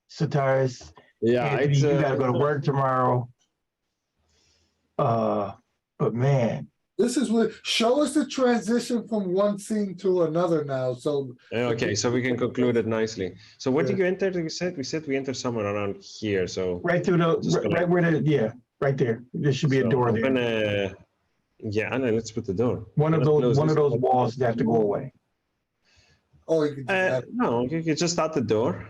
Sotiris, Yeah, Anthony, it's you gotta go to work tomorrow. But man, This is what show us the transition from one scene to another now. So okay. So we can conclude it nicely. So what Yeah. did you enter? We said we entered somewhere around here. So right through right where right there. There should be a door I'm there. gonna, yeah, Anna, let's put the door. One of Cannot those close this. walls that have to go away. oh, you can do that. No, you can just start the door.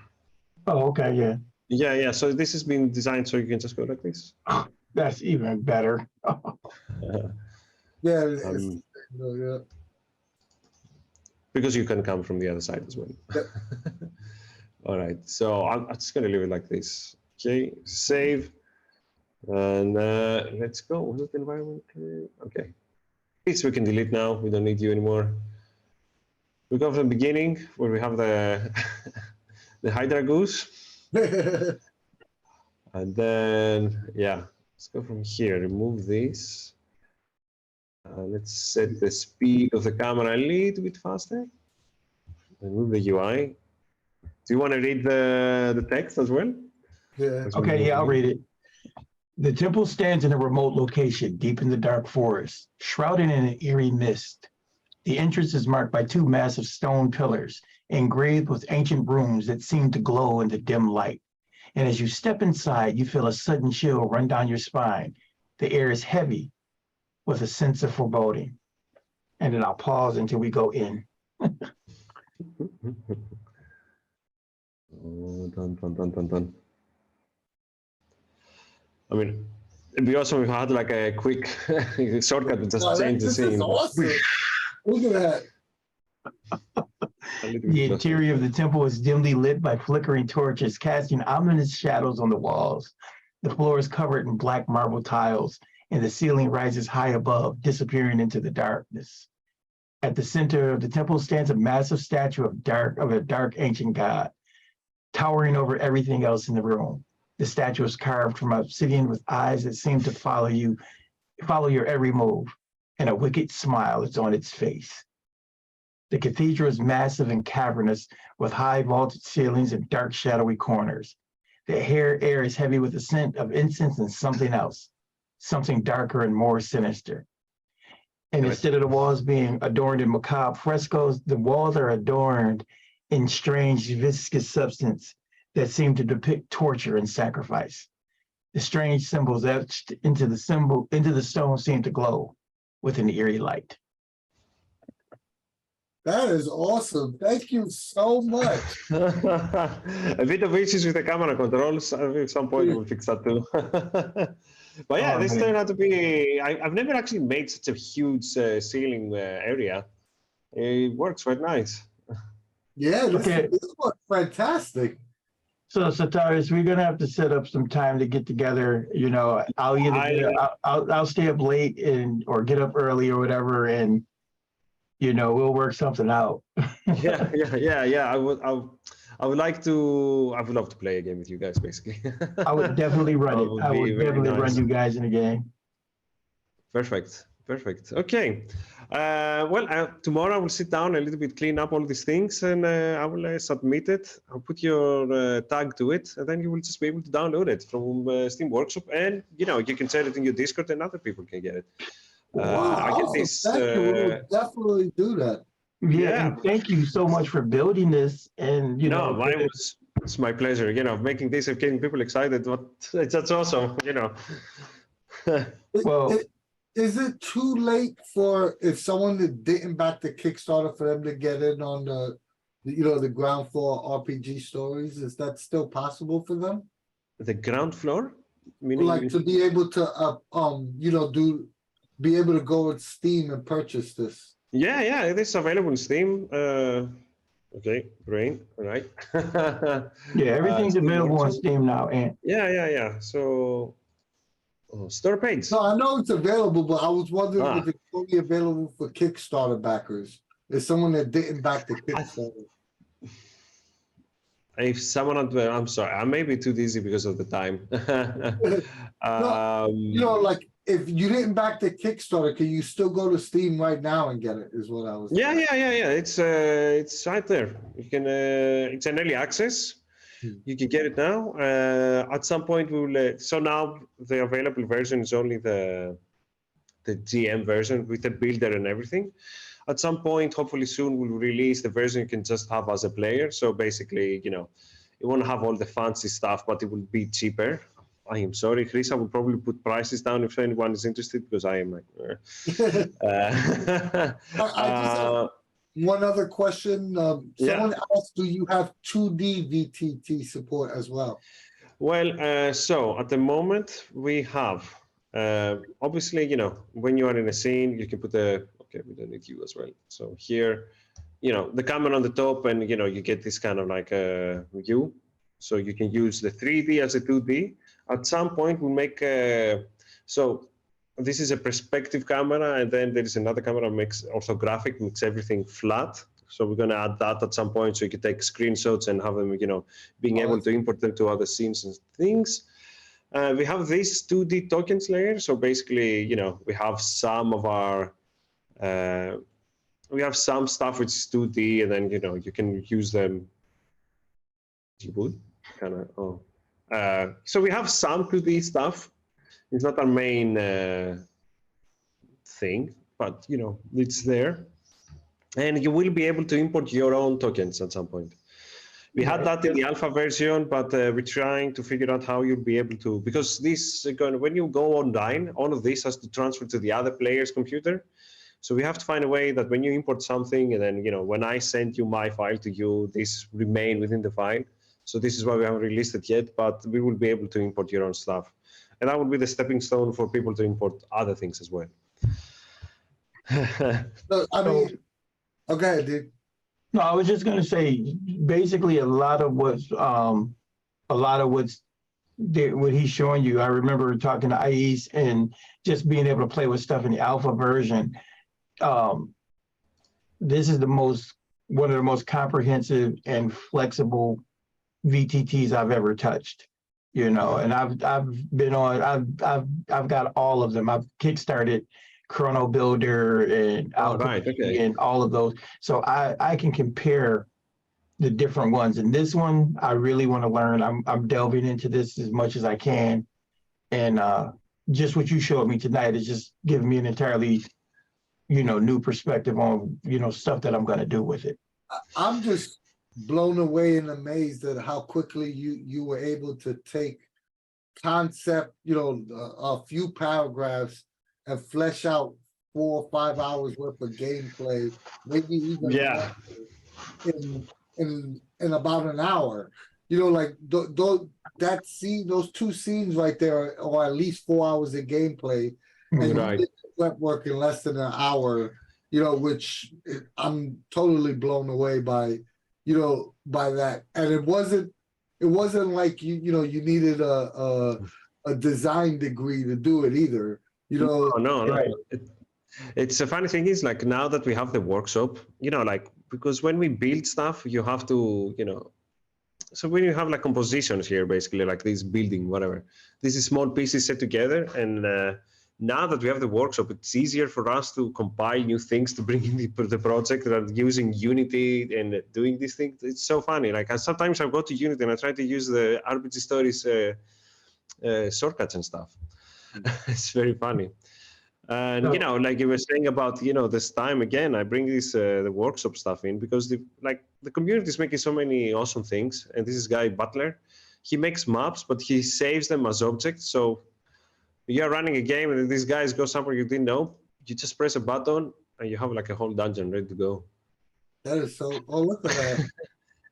Oh, okay, yeah. Yeah. So this has been designed so you can just go like this. That's even better. Yeah, yeah. Because you can come from the other side as well. Yep. All right, so I'm just gonna leave it like this. Okay, save, and let's go. Was it environment? Okay, this we can delete now. We don't need you anymore. We go from the beginning where we have the the Hydra goose, and then yeah, let's go from here. Remove this. Let's set the speed of the camera a little bit faster. Remove the UI. Do you want to read the text as well? Yeah. Okay, yeah, I'll read it. The temple stands in a remote location, deep in the dark forest, shrouded in an eerie mist. The entrance is marked by two massive stone pillars, engraved with ancient runes that seem to glow in the dim light. And as you step inside, you feel a sudden chill run down your spine. The air is heavy with a sense of foreboding. And then I'll pause until we go in. Oh, dun. I mean, it'd be awesome if we had like a quick shortcut to just change the This scene. is awesome. Look at that. The interior of the temple is dimly lit by flickering torches, casting ominous shadows on the walls. The floor is covered in black marble tiles, and the ceiling rises high above, disappearing into the darkness. At the center of the temple stands a massive statue of a dark ancient god, towering over everything else in the room. The statue is carved from obsidian with eyes that seem to follow your every move, and a wicked smile is on its face. The cathedral is massive and cavernous, with high vaulted ceilings and dark shadowy corners. The air is heavy with the scent of incense and something else, something darker and more sinister. And instead of the walls being adorned in macabre frescoes, the walls are adorned in strange viscous substance that seem to depict torture and sacrifice. The strange symbols etched into the stone seem to glow with an eerie light. That is awesome. Thank you so much. A bit of issues with the camera controls. At some point we'll fix that too. But yeah, this turned out to be. I've never actually made such a huge ceiling area. It works quite nice. Yeah, this was fantastic. So Sotiris, we're gonna have to set up some time to get together. You know, I'll stay up late or get up early or whatever, and you know, we'll work something out. Yeah. I would love to play a game with you guys, basically. I would definitely run it. I would definitely run you guys in the game. Perfect. Okay. Tomorrow I will sit down a little bit, clean up all these things, and I will submit it. I'll put your tag to it, and then you will just be able to download it from Steam Workshop, and you can share it in your Discord, and other people can get it. I get this. We'll definitely do that. Yeah, and thank you so much for building this. And it's my pleasure. Making this and getting people excited. That's awesome. Well, is it too late for if someone that didn't back the Kickstarter for them to get in on the ground floor RPG stories? Is that still possible for them? The ground floor, meaning like to be able to be able to go with Steam and purchase this. Yeah, it is available in Steam. Okay, great. All right. Yeah, everything's available on Steam now, and yeah. So, store page. No, I know it's available, but I was wondering if it's only available for Kickstarter backers. There's someone that didn't back the Kickstarter. If someone, I'm sorry, I may be too busy because of the time. Like if you didn't back the Kickstarter, can you still go to Steam right now and get it? Is what I was. Yeah. It's right there. You can. It's an early access. You can get it now. At some point, we will. So now the available version is only the GM version with the builder and everything. At some point, hopefully soon, we'll release the version you can just have as a player. So basically, you won't have all the fancy stuff, but it will be cheaper. I am sorry, Chris. I will probably put prices down if anyone is interested, because I am like. I just have one other question. Someone asked, do you have 2D VTT support as well? Well, so at the moment we have, obviously, when you are in a scene, you can put okay, we don't need you as well. So here, the camera on the top, and, you get this kind of like a view. So you can use the 3D as a 2D. At some point we'll make, so this is a perspective camera, and then there is another camera makes orthographic, makes everything flat. So we're going to add that at some point, so you can take screenshots and have them, being able to import them to other scenes and things. We have this 2D tokens layer. So basically, we have some of our, we have some stuff which is 2D, and then, you can use them. You would kind of, so we have some 2D stuff. It's not our main thing, but, it's there. And you will be able to import your own tokens at some point. We had that in the alpha version, but we're trying to figure out how you'll be able to, because this, when you go online, all of this has to transfer to the other player's computer. So we have to find a way that when you import something, and then, when I send you my file to you, this remain within the file. So this is why we haven't released it yet, but we will be able to import your own stuff. And that would be the stepping stone for people to import other things as well. So, I mean, okay, dude. No, I was just gonna say, basically, a lot of what he's showing you. I remember talking to Ais and just being able to play with stuff in the alpha version. This is one of the most comprehensive and flexible VTTs I've ever touched. And I've been on. I've got all of them. I've kickstarted Chrono Builder and and all of those. So I can compare the different ones. And this one, I really want to learn. I'm delving into this as much as I can. And just what you showed me tonight is just giving me an entirely, new perspective on, stuff that I'm going to do with it. I'm just blown away and amazed at how quickly you were able to take concept, a few paragraphs, and flesh out 4 or 5 hours worth of gameplay, maybe even in about an hour. Like that scene, those 2 scenes right there, or at least 4 hours of gameplay, and you did web work in less than an hour. Which I'm totally blown away by. By that, and it wasn't like you needed a design degree to do it either. No. It's a funny thing is, like, now that we have the workshop, because when we build stuff, you have to, so when you have like compositions here, basically like this building, whatever, this is small pieces set together, and now that we have the workshop, it's easier for us to compile new things to bring in the project rather using Unity and doing these things. It's so funny. Like, sometimes I go to Unity and I try to use the RPG Stories shortcuts and stuff. It's very funny. And, like you were saying about, this time, again, I bring this the workshop stuff in because the community is making so many awesome things. And this is Guy Butler. He makes maps, but he saves them as objects. So you're running a game and these guys go somewhere you didn't know, you just press a button and you have like a whole dungeon ready to go. That is so, look at that.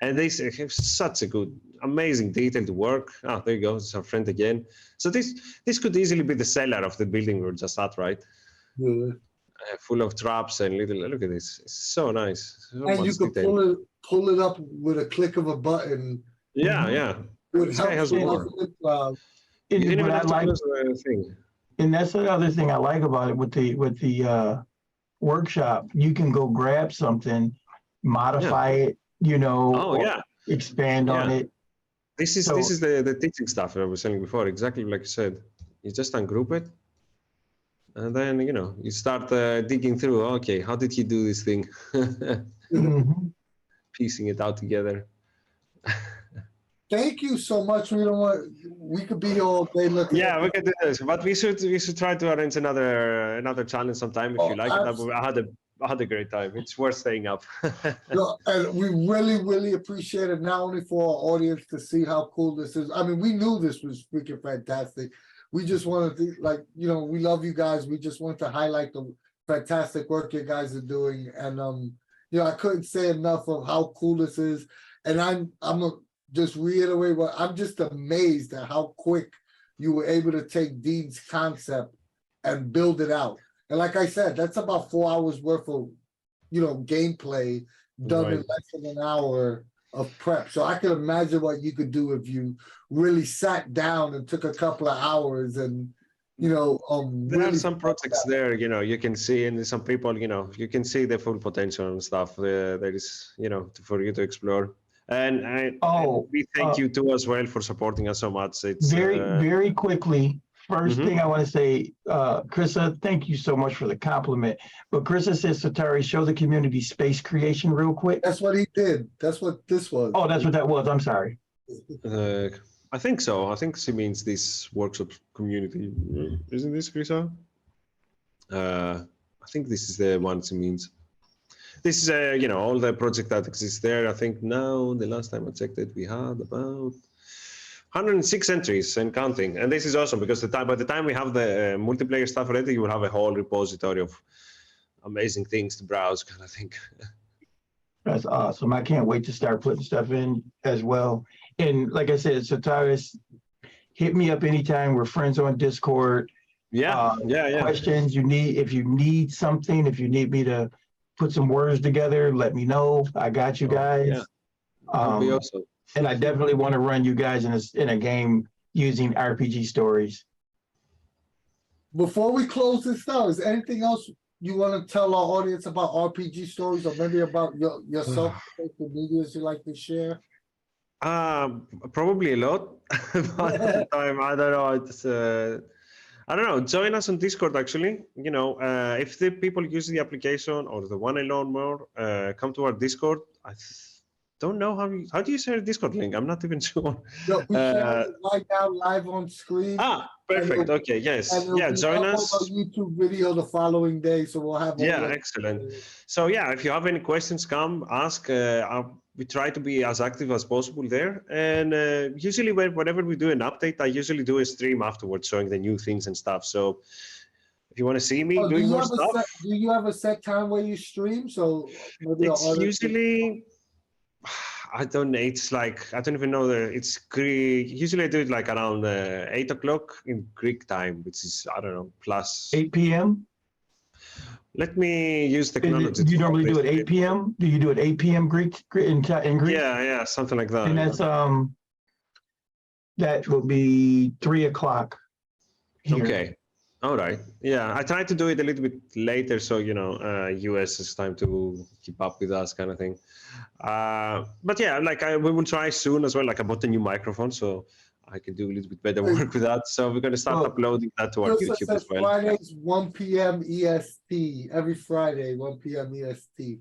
And they have such a good, amazing detailed work. Oh, there you go, it's our friend again. So this could easily be the cellar of the building we were just at, right? Yeah. Full of traps and look at this. It's so nice. So and you could pull it up with a click of a button. Yeah. This guy has more. You didn't even have to close the thing. And that's the other thing I like about it with the workshop. You can go grab something, modify it, expand on it. This is the teaching stuff I was saying before, exactly like you said. You just ungroup it, and then you start digging through. Okay, how did he do this thing? Piecing it out together. Thank you so much. We could be here all day looking. Yeah, we can do this, but we should try to arrange another challenge sometime if you like it. I had a great time. It's worth staying up. No, and we really appreciate it, not only for our audience to see how cool this is. I mean, we knew this was freaking fantastic. We just wanted to, like, we love you guys. We just want to highlight the fantastic work you guys are doing. And I couldn't say enough of how cool this is. And I'm just reiterate I'm just amazed at how quick you were able to take Dean's concept and build it out. And like I said, that's about 4 hours worth of, gameplay done in less than an hour of prep. So I can imagine what you could do if you really sat down and took a couple of hours and, there really are some projects there, you can see, and some people, you can see the full potential and stuff. There is, for you to explore. And we thank you too as well for supporting us so much. It's very quickly. First thing I want to say, Krista, thank you so much for the compliment. But Krista says, Sotiris, show the community space creation real quick. That's what he did. That's what this was. Oh, that's what that was. I'm sorry. I think so. I think she means this workshop community. Isn't this, Krista? I think this is the one she means. This is, all the project that exists there. I think now, the last time I checked it, we had about 106 entries and counting. And this is awesome because by the time we have the multiplayer stuff ready, you will have a whole repository of amazing things to browse, kind of thing. That's awesome. I can't wait to start putting stuff in as well. And like I said, Sotiris, hit me up anytime. We're friends on Discord. Yeah. Questions if you need something, if you need me to put some words together, let me know. I got you guys. Yeah. That'd be awesome. And I definitely want to run you guys in a game using RPG stories. Before we close this out, is there anything else you want to tell our audience about RPG stories, or maybe about yourself, social medias you like to share? Probably a lot. But at the time, I don't know. It's I don't know. Join us on Discord. Actually, if the people use the application or the one I learn more, come to our Discord. I don't know how do you share a Discord link? I'm not even sure. No, we share it right now live on screen. Perfect. Okay, yes. Yeah, join us. A YouTube video the following day, so we'll have. Excellent. So if you have any questions, come ask. We try to be as active as possible there. And usually whenever we do an update, I usually do a stream afterwards showing the new things and stuff. So if you want to see me doing more stuff. Do you have a set time where you stream? So maybe it's usually. I don't know. It's like, I don't even know. It's Greek. Usually I do it like around 8 o'clock in Greek time, which is, I don't know, plus 8 p.m. Let me use technology. Do you normally do it 8 p.m.? Do you do it 8 p.m. Greek in Greek? Yeah, something like that. And that's that will be 3 o'clock here. Okay. All right. Yeah, I try to do it a little bit later, so US is time to keep up with us, kind of thing. But yeah, we will try soon as well. Like I bought a new microphone, so I can do a little bit better work with that. So we're going to start uploading that to our YouTube as well. Fridays 1 p.m. EST every Friday 1 p.m. EST.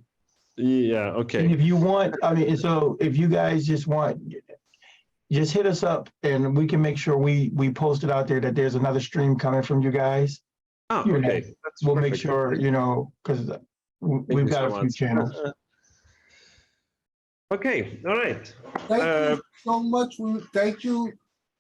Yeah. Okay. And if you want, so if you guys just hit us up and we can make sure we post it out there that there's another stream coming from you guys. Oh, okay. We'll make sure, because we've got a few channels. Okay. All right. Thank you so much. Thank you,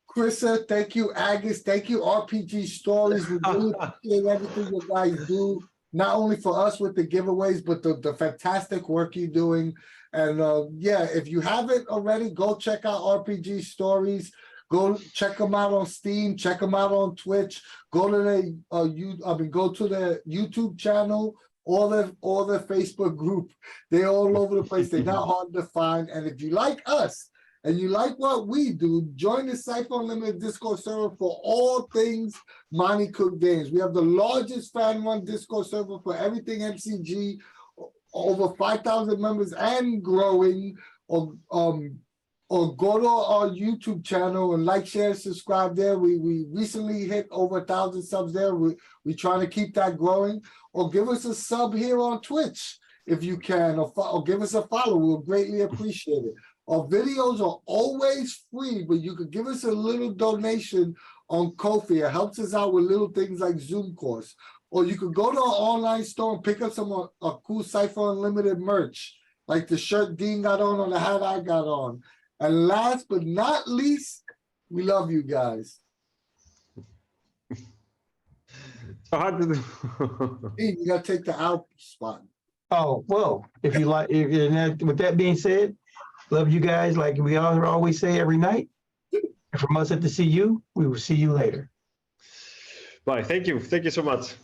Krista. Thank you, Agus. Thank you, RPG Stories. We really appreciate everything you guys do, not only for us with the giveaways, but the fantastic work you're doing. And if you haven't already, go check out RPG Stories. Go check them out on Steam. Check them out on Twitch. Go to go to the YouTube channel or the Facebook group. They're all over the place. They're not hard to find. And if you like us and you like what we do, join the Cypher Unlimited Discord server for all things Monty Cook games. We have the largest fan-run Discord server for everything MCG. Over 5,000 members and growing. Or go to our YouTube channel and like, share, subscribe there. We recently hit over 1,000 subs there. We trying to keep that growing. Or give us a sub here on Twitch if you can, or give us a follow. We'll greatly appreciate it. Our videos are always free, but you could give us a little donation on Ko-fi. It helps us out with little things like Zoom course. Or you could go to our online store and pick up some cool Cypher Unlimited merch, like the shirt Dean got on or the hat I got on. And last but not least, we love you guys. So hard to do. Dean, you gotta take the out spot. Oh, well, if you like, with that being said, love you guys like we always say every night. And from us at the CU, we will see you later. Bye. Thank you. Thank you so much.